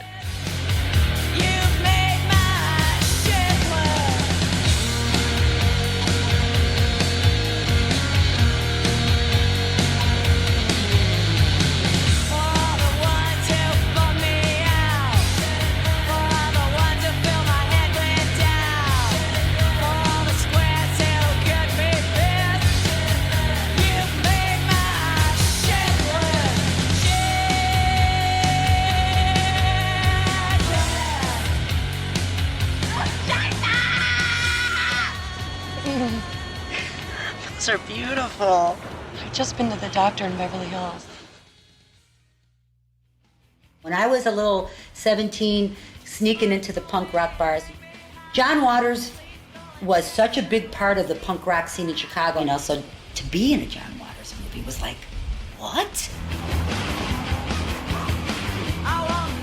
Those are beautiful. I've just been to the doctor in Beverly Hills. When I was a little 17, sneaking into the punk rock bars, John Waters was such a big part of the punk rock scene in Chicago. You know, so to be in a John Waters movie was like, what?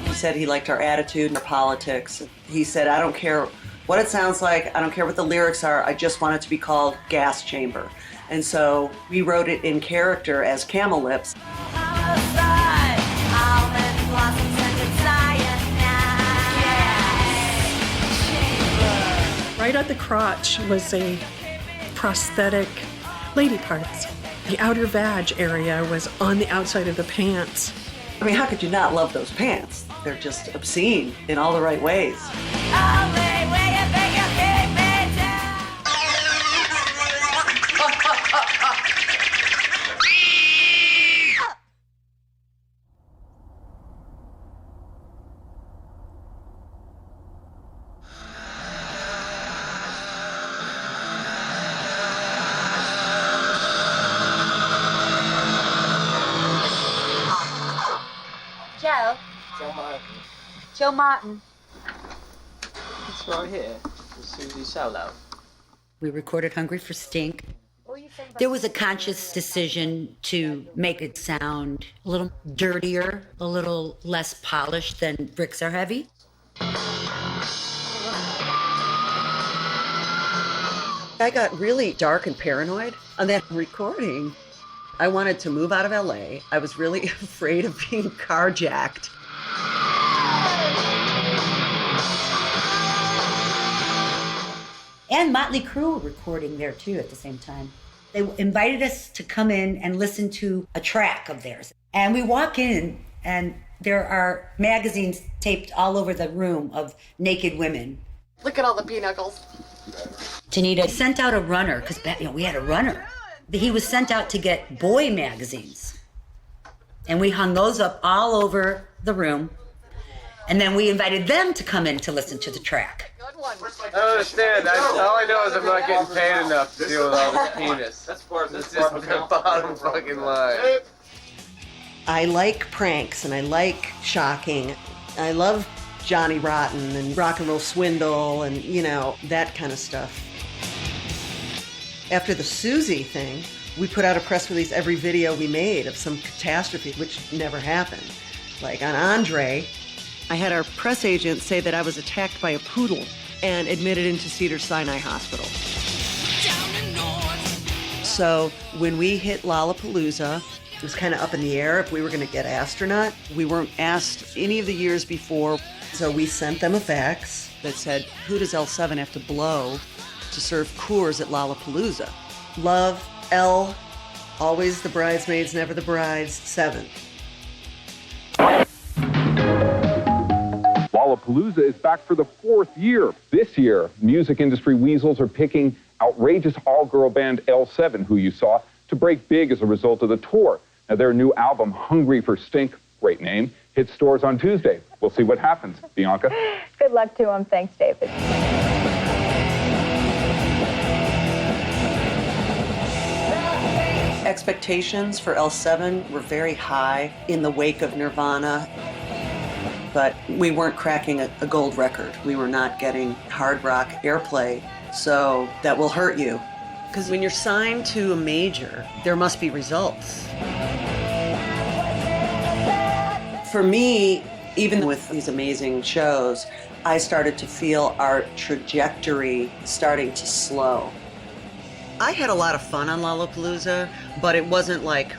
He said he liked our attitude and our politics. He said, I don't care what it sounds like, I don't care what the lyrics are, I just want it to be called Gas Chamber. And so we wrote it in character as Camel Lips. Right at the crotch was a prosthetic lady parts. The outer vag area was on the outside of the pants. I mean, how could you not love those pants? They're just obscene in all the right ways. Joe, Joe Martin. It's right here. The Susie Sellout. We recorded Hungry for Stink. There was a conscious decision to make it sound a little dirtier, a little less polished than Bricks Are Heavy. I got really dark and paranoid on that recording. I wanted to move out of LA. I was really afraid of being carjacked. And Motley Crue were recording there too at the same time. They invited us to come in and listen to a track of theirs. And we walk in and there are magazines taped all over the room of naked women. Look at all the pinocchles. Donita sent out a runner, because we had a runner. He was sent out to get boy magazines. And we hung those up all over the room. And then we invited them to come in to listen to the track. I don't understand. All I know is I'm not getting paid enough to deal with all this penis. That's just my bottom fucking line. I like pranks and I like shocking. I love Johnny Rotten and Rock and Roll Swindle and, that kind of stuff. After the Susie thing, we put out a press release every video we made of some catastrophe, which never happened. Like on Andre, I had our press agent say that I was attacked by a poodle and admitted into Cedars-Sinai Hospital. So when we hit Lollapalooza, it was kind of up in the air if we were going to get asked or not. We weren't asked any of the years before, so we sent them a fax that said, who does L7 have to blow to serve Coors at Lollapalooza? Love, L, always the bridesmaids, never the brides, 7. Lollapalooza is back for the 4th year. This year, music industry weasels are picking outrageous all-girl band L7, who you saw, to break big as a result of the tour. Now, their new album, Hungry for Stink, great name, hits stores on Tuesday. We'll see what happens. Bianca? Good luck to him. Thanks, David. Expectations for L7 were very high in the wake of Nirvana, but we weren't cracking a gold record. We were not getting hard rock airplay, so that will hurt you. Because when you're signed to a major, there must be results. For me, even with these amazing shows, I started to feel our trajectory starting to slow. I had a lot of fun on Lollapalooza, but it wasn't like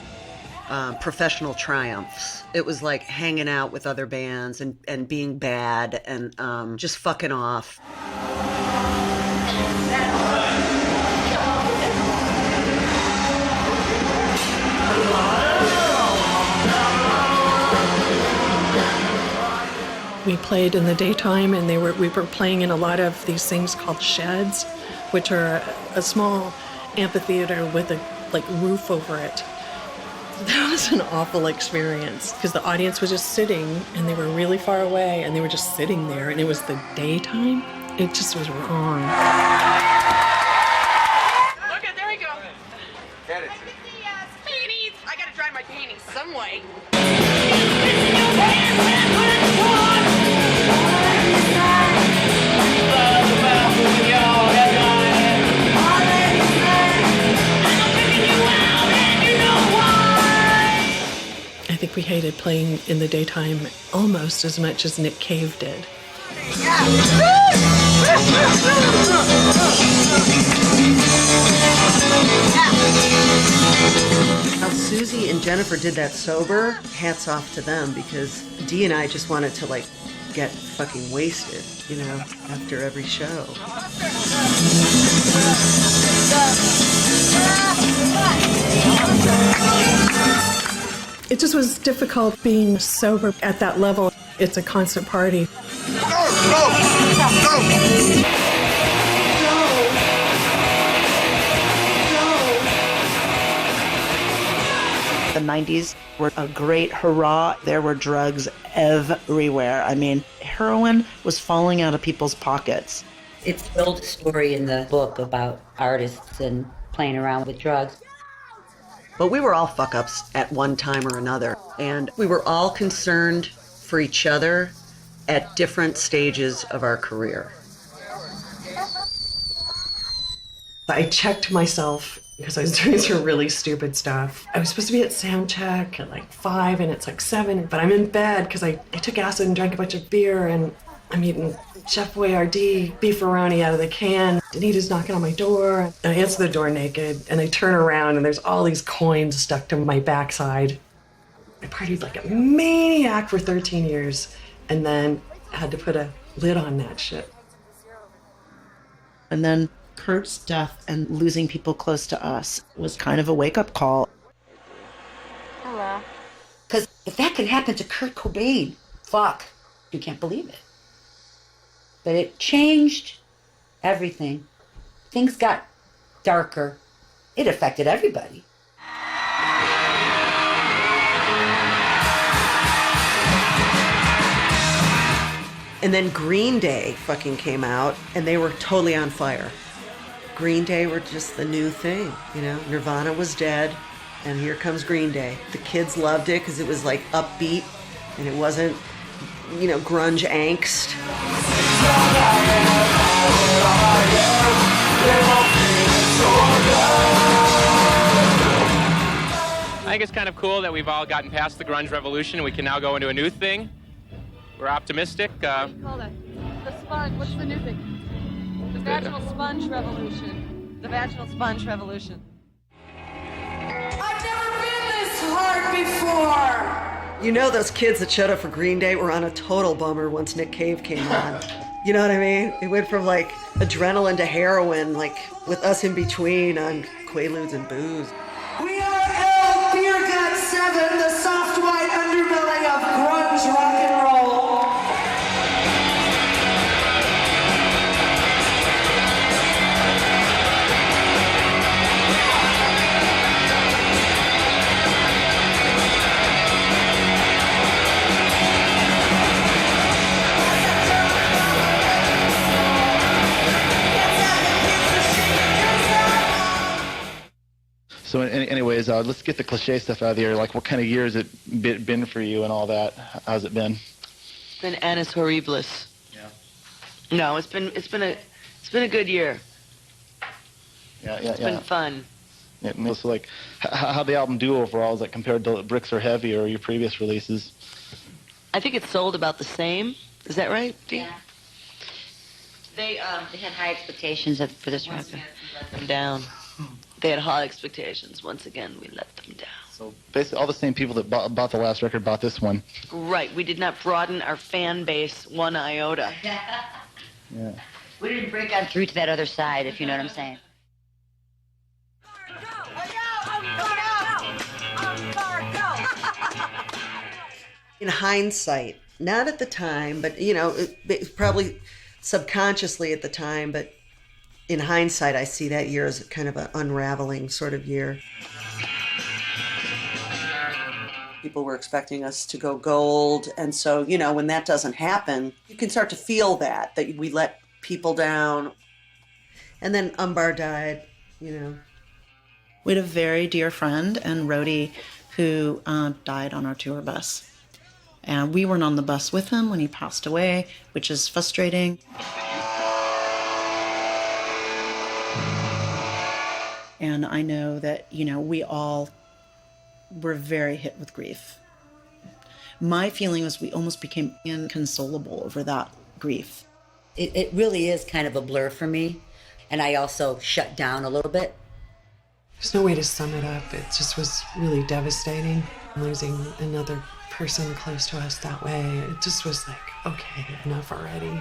professional triumphs. It was like hanging out with other bands and being bad and just fucking off. We played in the daytime, and we were playing in a lot of these things called sheds, which are a small amphitheater with a roof over it. That was an awful experience because the audience was just sitting, and they were really far away, and they were just sitting there, and it was the daytime. It just was wrong. Look at, there you go. Get it. Panties. I gotta dry my panties some way. I think we hated playing in the daytime almost as much as Nick Cave did. How Susie and Jennifer did that sober, hats off to them, because Dee and I just wanted to get fucking wasted, after every show. It just was difficult being sober at that level. It's a constant party. The 90s were a great hurrah. There were drugs everywhere. I mean, heroin was falling out of people's pockets. It's told a story in the book about artists and playing around with drugs. But we were all fuck-ups at one time or another, and we were all concerned for each other at different stages of our career. I checked myself because I was doing some really stupid stuff. I was supposed to be at sound check at like 5 and it's like 7, but I'm in bed because I took acid and drank a bunch of beer and I'm eating Chef Boyardee beefaroni out of the can. Donita's knocking on my door. I answer the door naked and I turn around and there's all these coins stuck to my backside. I partied like a maniac for 13 years and then had to put a lid on that shit. And then Kurt's death and losing people close to us was kind of a wake-up call. Hello. Because if that can happen to Kurt Cobain, fuck, you can't believe it. But it changed everything. Things got darker. It affected everybody. And then Green Day fucking came out and they were totally on fire. Green Day were just the new thing, you know? Nirvana was dead and here comes Green Day. The kids loved it because it was like upbeat and it wasn't, you know, grunge angst. I think it's kind of cool that we've all gotten past the grunge revolution and we can now go into a new thing. We're optimistic. What do you call that? The sponge. What's the new thing? The vaginal sponge revolution. The vaginal sponge revolution. I've never been this hard before. You know those kids that showed up for Green Day were on a total bummer once Nick Cave came on. You know what I mean? It went from like adrenaline to heroin, like with us in between on Quaaludes and booze. We are L Beer Gut 7, the soft white underbelly of grunge rock and roll. So anyways, let's get the cliche stuff out of the air. Like, what kind of year has it been for you and all that? How's it been? It's been annus horribilis. Yeah. No, it's been a good year. It's been fun. Yeah, so like, how'd the album do overall? Is that compared to Bricks Are Heavy or your previous releases? I think it sold about the same. Is that right, Dee? Yeah. They had high expectations for this record. Let them down. They had high expectations. Once again, we let them down. So basically, all the same people that bought the last record bought this one. Right. We did not broaden our fan base one iota. Yeah. We didn't break on through to that other side, if you know what I'm saying. In hindsight, not at the time, but, you know, it probably subconsciously at the time, but in hindsight, I see that year as kind of an unraveling sort of year. People were expecting us to go gold, and so, you know, when that doesn't happen, you can start to feel that we let people down. And then Umbar died, you know. We had a very dear friend and roadie who died on our tour bus. And we weren't on the bus with him when he passed away, which is frustrating. And I know that, you know, we all were very hit with grief. My feeling was we almost became inconsolable over that grief. It really is kind of a blur for me. And I also shut down a little bit. There's no way to sum it up. It just was really devastating. Losing another person close to us that way, it just was like, okay, enough already.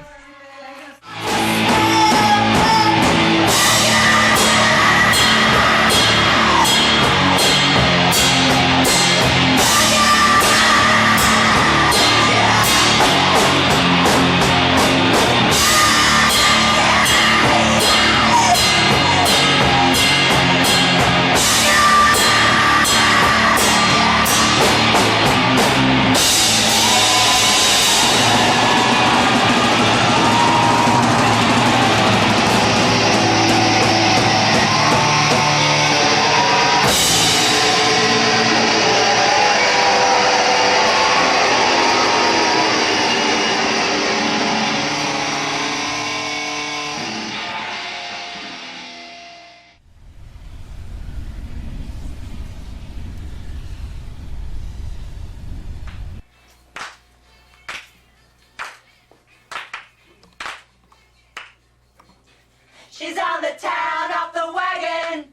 She's on the town off the wagon.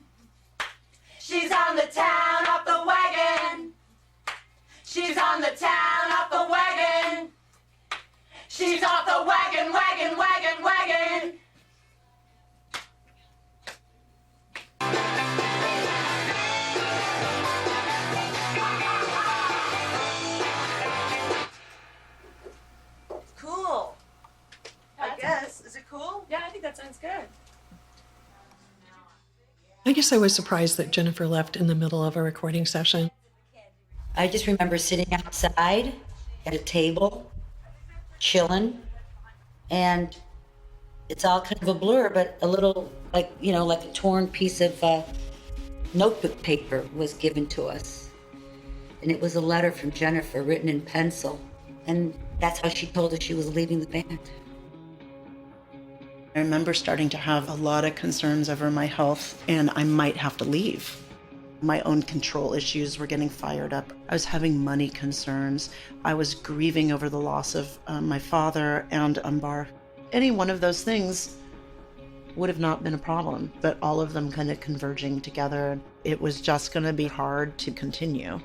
She's on the town off the wagon. She's on the town off the wagon. She's off the wagon, wagon, wagon, wagon. Cool. I guess. Is it cool? Yeah, I think that sounds good. I guess I was surprised that Jennifer left in the middle of a recording session. I just remember sitting outside at a table, chilling, and it's all kind of a blur, but a little, like, you know, like a torn piece of notebook paper was given to us. And it was a letter from Jennifer written in pencil. And that's how she told us she was leaving the band. I remember starting to have a lot of concerns over my health, and I might have to leave. My own control issues were getting fired up. I was having money concerns. I was grieving over the loss of my father and Umbar. Any one of those things would have not been a problem, but all of them kind of converging together, it was just going to be hard to continue.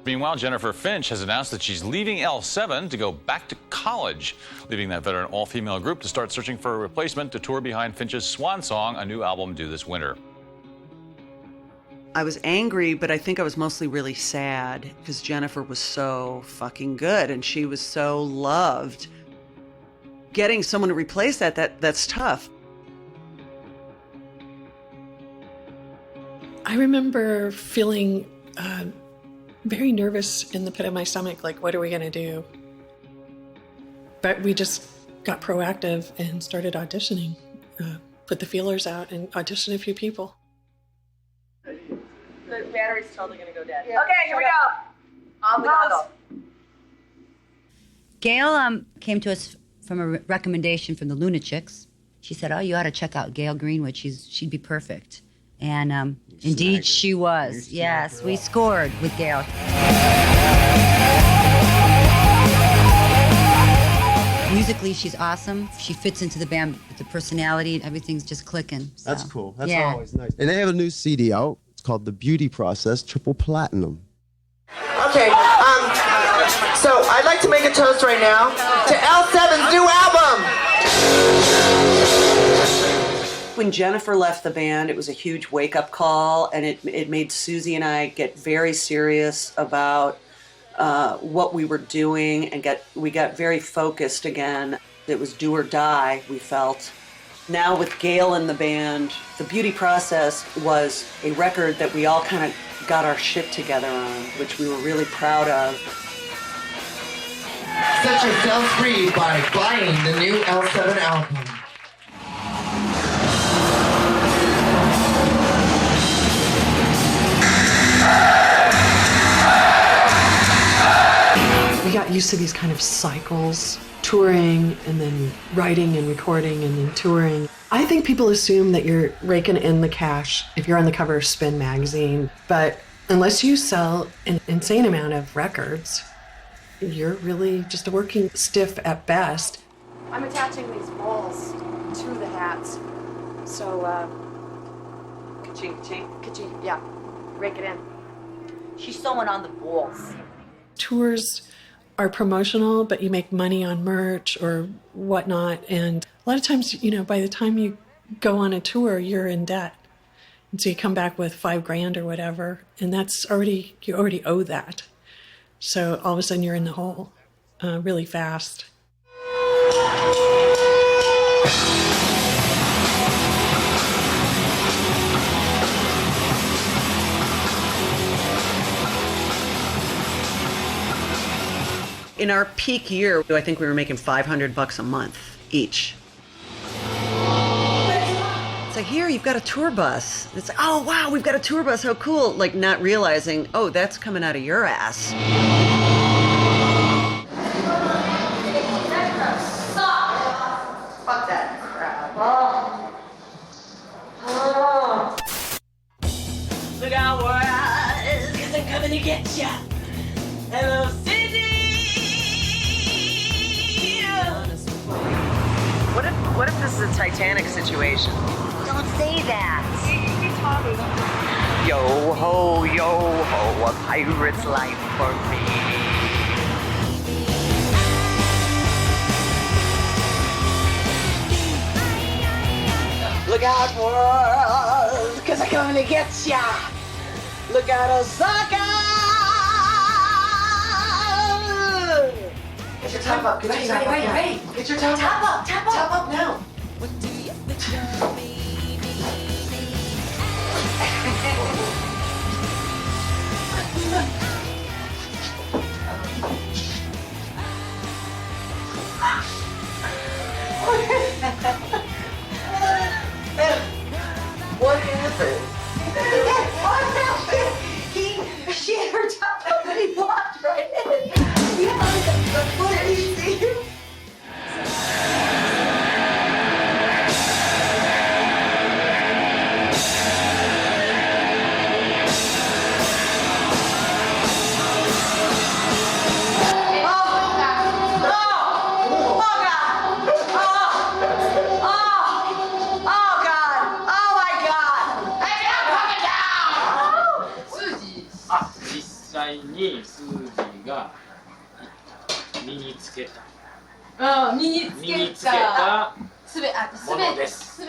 Meanwhile, Jennifer Finch has announced that she's leaving L7 to go back to college, leaving that veteran all-female group to start searching for a replacement to tour behind Finch's swan song, a new album due this winter. I was angry, but I think I was mostly really sad because Jennifer was so fucking good and she was so loved. Getting someone to replace that's tough. I remember feeling very nervous in the pit of my stomach, like, what are we going to do? But we just got proactive and started auditioning, put the feelers out and auditioned a few people. The battery's totally gonna go dead. Yeah. Okay, here we go. On the gondola. Gail came to us from a recommendation from the Lunatics. She said, "Oh, you ought to check out Gail Greenwood. She'd be perfect." And indeed, she was. Yes, we scored with Gail. Musically, she's awesome. She fits into the band with the personality. Everything's just clicking. So. That's cool. That's always nice. And they have a new CD out. It's called The Beauty Process, Triple Platinum. Okay, so I'd like to make a toast right now to L7's new album. When Jennifer left the band, it was a huge wake-up call, and it made Susie and I get very serious about what we were doing, and we got very focused again. It was do or die, we felt. Now with Gail in the band, The Beauty Process was a record that we all kind of got our shit together on, which we were really proud of. Set yourself free by buying the new L7 album. We got used to these kind of cycles, touring and then writing and recording and then touring. I think people assume that you're raking in the cash if you're on the cover of Spin magazine, but unless you sell an insane amount of records, you're really just a working stiff at best. I'm attaching these bowls to the hats. So, Ka-ching, ka-ching. ka-ching, yeah, rake it in. She's sewing on the balls. Tours are promotional, but you make money on merch or whatnot. And a lot of times, you know, by the time you go on a tour, you're in debt. And so you come back with $5,000 or whatever, and you already owe that. So all of a sudden you're in the hole really fast. In our peak year, I think we were making $500 a month each. It's like, here, you've got a tour bus. It's like, oh, wow, we've got a tour bus. How cool. Like, not realizing, oh, that's coming out of your ass. Fuck that crap. Look out, war eyes, 'cause I'm coming to get ya. Hello, Sydney. What if this is a Titanic situation? say that. Yo ho, a pirate's life for me. Look out, world, 'cause I'm coming to get ya. Look out, Osaka. Get your top up. Get your top up. Ready. Get your top up. Top up now. What do you think of me? What happened? What happened? She had her top up and he walked right in. What did he see?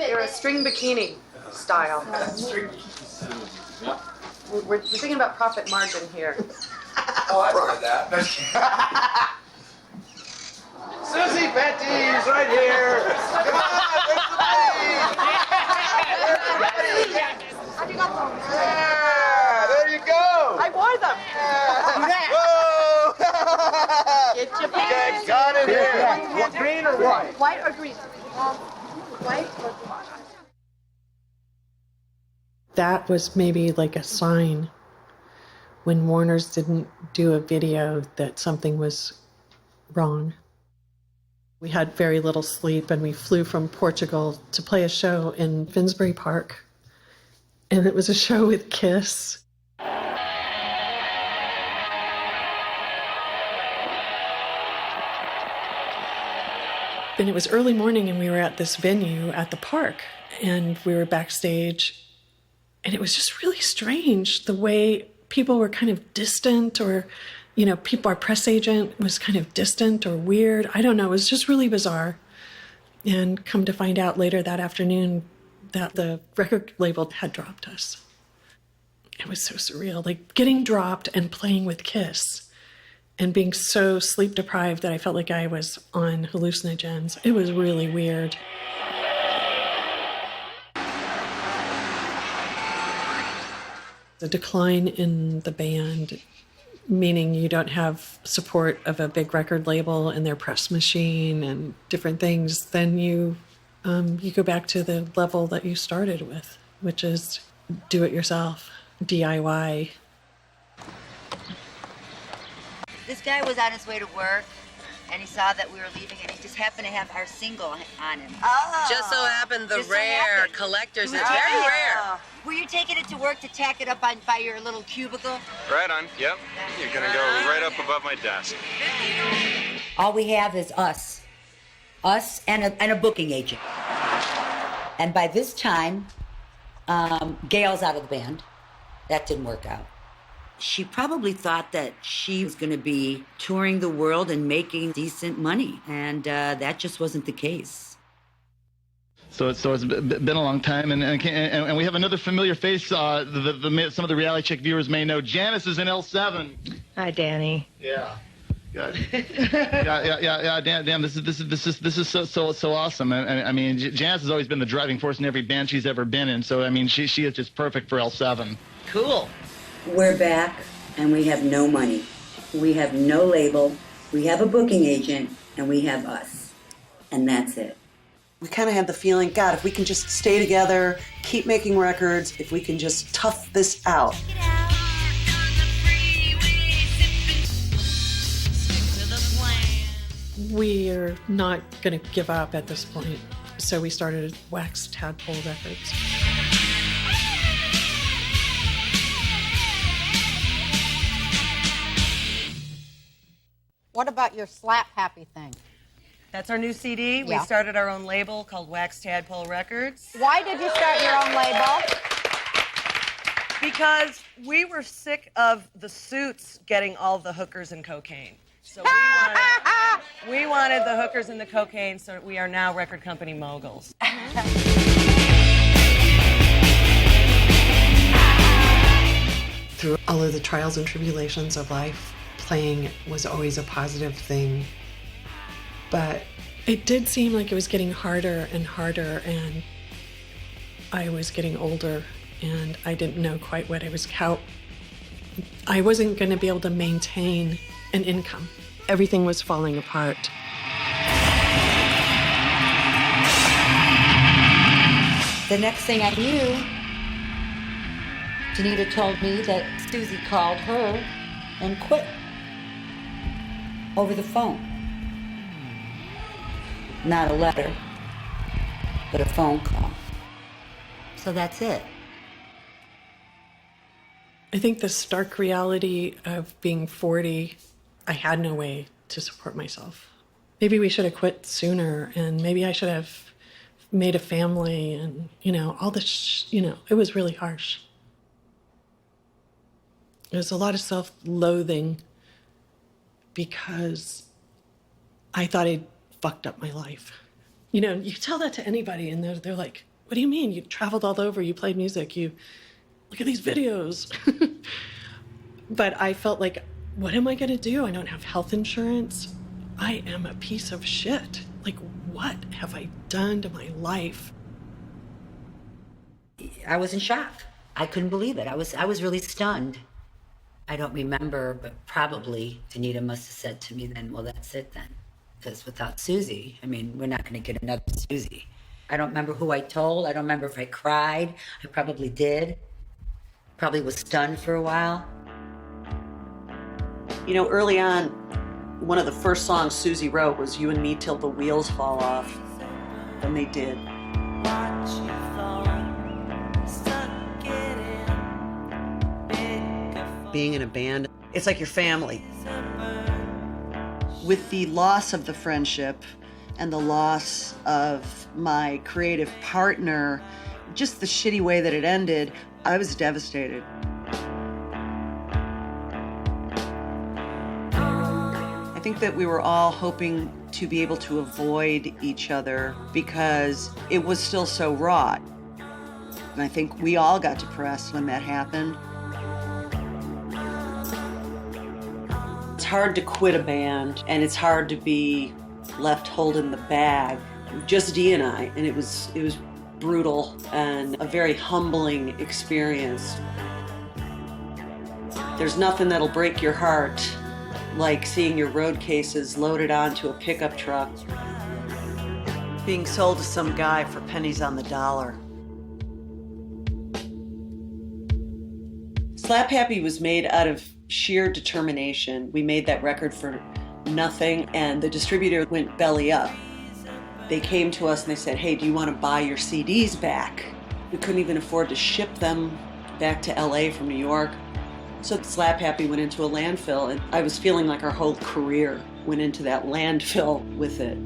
You're a string bikini style. We're thinking about profit margin here. Oh, I've heard that. Susie Petty's right here. Come on, where's the yeah, there you go. I wore them. Whoa! Get your You guys got it here. Green or white? White or green? White or green? That was maybe like a sign when Warner's didn't do a video that something was wrong. We had very little sleep and we flew from Portugal to play a show in Finsbury Park. And it was a show with Kiss. And it was early morning and we were at this venue at the park and we were backstage. And it was just really strange the way people were kind of distant or, you know, our press agent was kind of distant or weird. I don't know. It was just really bizarre. And come to find out later that afternoon that the record label had dropped us. It was so surreal, like getting dropped and playing with Kiss and being so sleep deprived that I felt like I was on hallucinogens. It was really weird. The decline in the band, meaning you don't have support of a big record label and their press machine and different things, then you go back to the level that you started with, which is do it yourself, DIY. This guy was on his way to work, and he saw that we were leaving, and he just happened to have our single on him. Oh. Just so happened the rare collectors. It's very rare. Were you taking it to work to tack it up by your little cubicle? Right on, yep. You're gonna go right up above my desk. All we have is us. Us and a booking agent. And by this time, Gail's out of the band. That didn't work out. She probably thought that she was going to be touring the world and making decent money, and that just wasn't the case. So it's been a long time, and we have another familiar face. Some of the reality check viewers may know. Janice is in L7. Hi, Danny. Yeah. Good. yeah. Damn. This is so awesome. I mean, Janice has always been the driving force in every band she's ever been in. So I mean, she is just perfect for L7. Cool. We're back, and we have no money. We have no label. We have a booking agent, and we have us. And that's it. We kind of had the feeling, God, if we can just stay together, keep making records, if we can just tough this out. We're not going to give up at this point. So we started Wax Tadpole Records. What about your slap happy thing? That's our new CD. We Yeah. started our own label called Wax Tadpole Records. Why did you start your own label? Because we were sick of the suits getting all the hookers and cocaine. So we wanted the hookers and the cocaine, so we are now record company moguls. Through all of the trials and tribulations of life, playing was always a positive thing. But it did seem like it was getting harder and harder, and I was getting older, and I didn't know quite what how I wasn't going to be able to maintain an income. Everything was falling apart. The next thing I knew, Donita told me that Susie called her and quit over the phone. Not a letter, but a phone call. So that's it. I think the stark reality of being 40, I had no way to support myself. Maybe we should have quit sooner, and maybe I should have made a family, and, all this, it was really harsh. There's a lot of self-loathing because I thought I'd fucked up my life. You tell that to anybody, and they're like, what do you mean? You traveled all over, you played music, you look at these videos. But I felt like, what am I going to do? I don't have health insurance. I am a piece of shit. Like, what have I done to my life? I was in shock. I couldn't believe it. I was really stunned. I don't remember, but probably Donita must have said to me then, well, that's it then. Because without Susie, we're not going to get another Susie. I don't remember who I told. I don't remember if I cried. I probably did. Probably was stunned for a while. Early on, one of the first songs Susie wrote was You and Me Till the Wheels Fall Off. And they did. Being in a band, it's like your family. With the loss of the friendship and the loss of my creative partner, just the shitty way that it ended, I was devastated. I think that we were all hoping to be able to avoid each other because it was still so raw. And I think we all got depressed when that happened. It's hard to quit a band, and it's hard to be left holding the bag. Just Dee and I, and it was brutal and a very humbling experience. There's nothing that'll break your heart like seeing your road cases loaded onto a pickup truck, being sold to some guy for pennies on the dollar. Slap Happy was made out of sheer determination. We made that record for nothing, and the distributor went belly up. They came to us and they said, hey, do you want to buy your CDs back? We couldn't even afford to ship them back to LA from New York. So Slap Happy went into a landfill, and I was feeling like our whole career went into that landfill with it.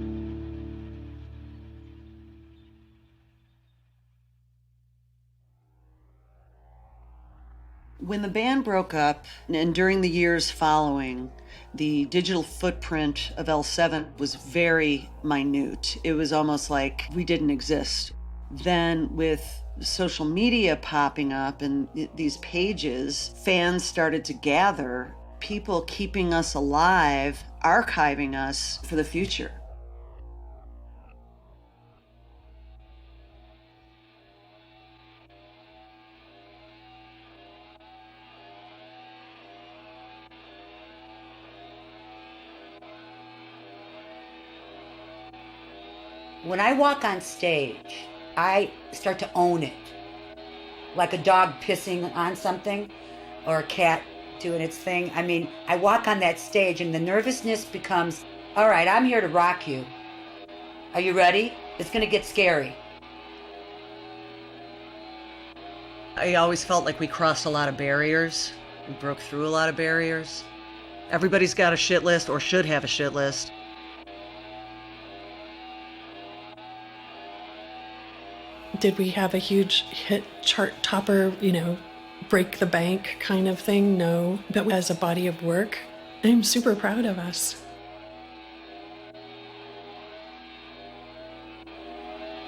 When the band broke up, and during the years following, the digital footprint of L7 was very minute. It was almost like we didn't exist. Then with social media popping up and these pages, fans started to gather, people keeping us alive, archiving us for the future. When I walk on stage, I start to own it. Like a dog pissing on something or a cat doing its thing. I walk on that stage and the nervousness becomes, all right, I'm here to rock you. Are you ready? It's gonna get scary. I always felt like we crossed a lot of barriers. We broke through a lot of barriers. Everybody's got a shit list or should have a shit list. Did we have a huge hit chart topper, break the bank kind of thing? No. But as a body of work, I'm super proud of us.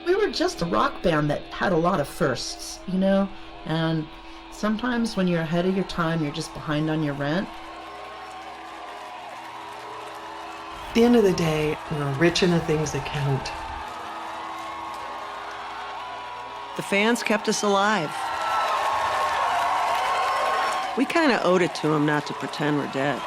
We were just a rock band that had a lot of firsts, and sometimes when you're ahead of your time, you're just behind on your rent. At the end of the day, we're rich in the things that count. The fans kept us alive. We kind of owed it to them not to pretend we're dead.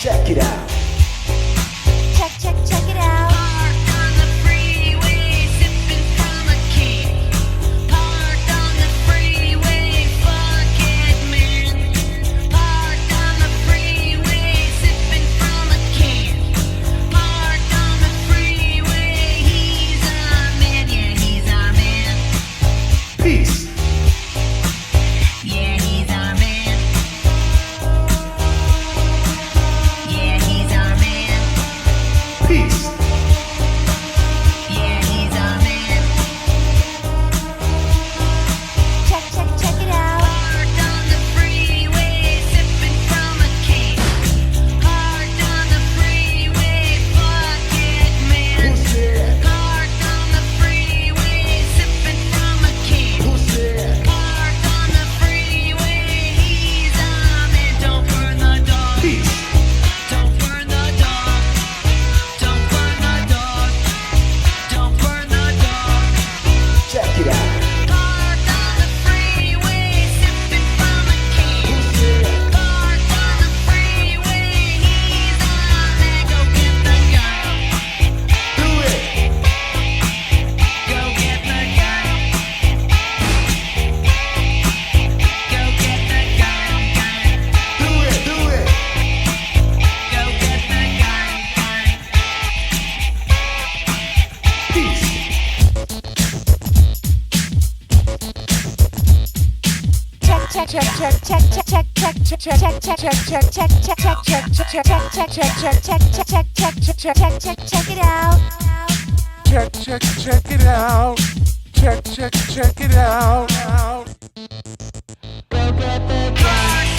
Check it out. Check it out. Check it out. Go get the gas.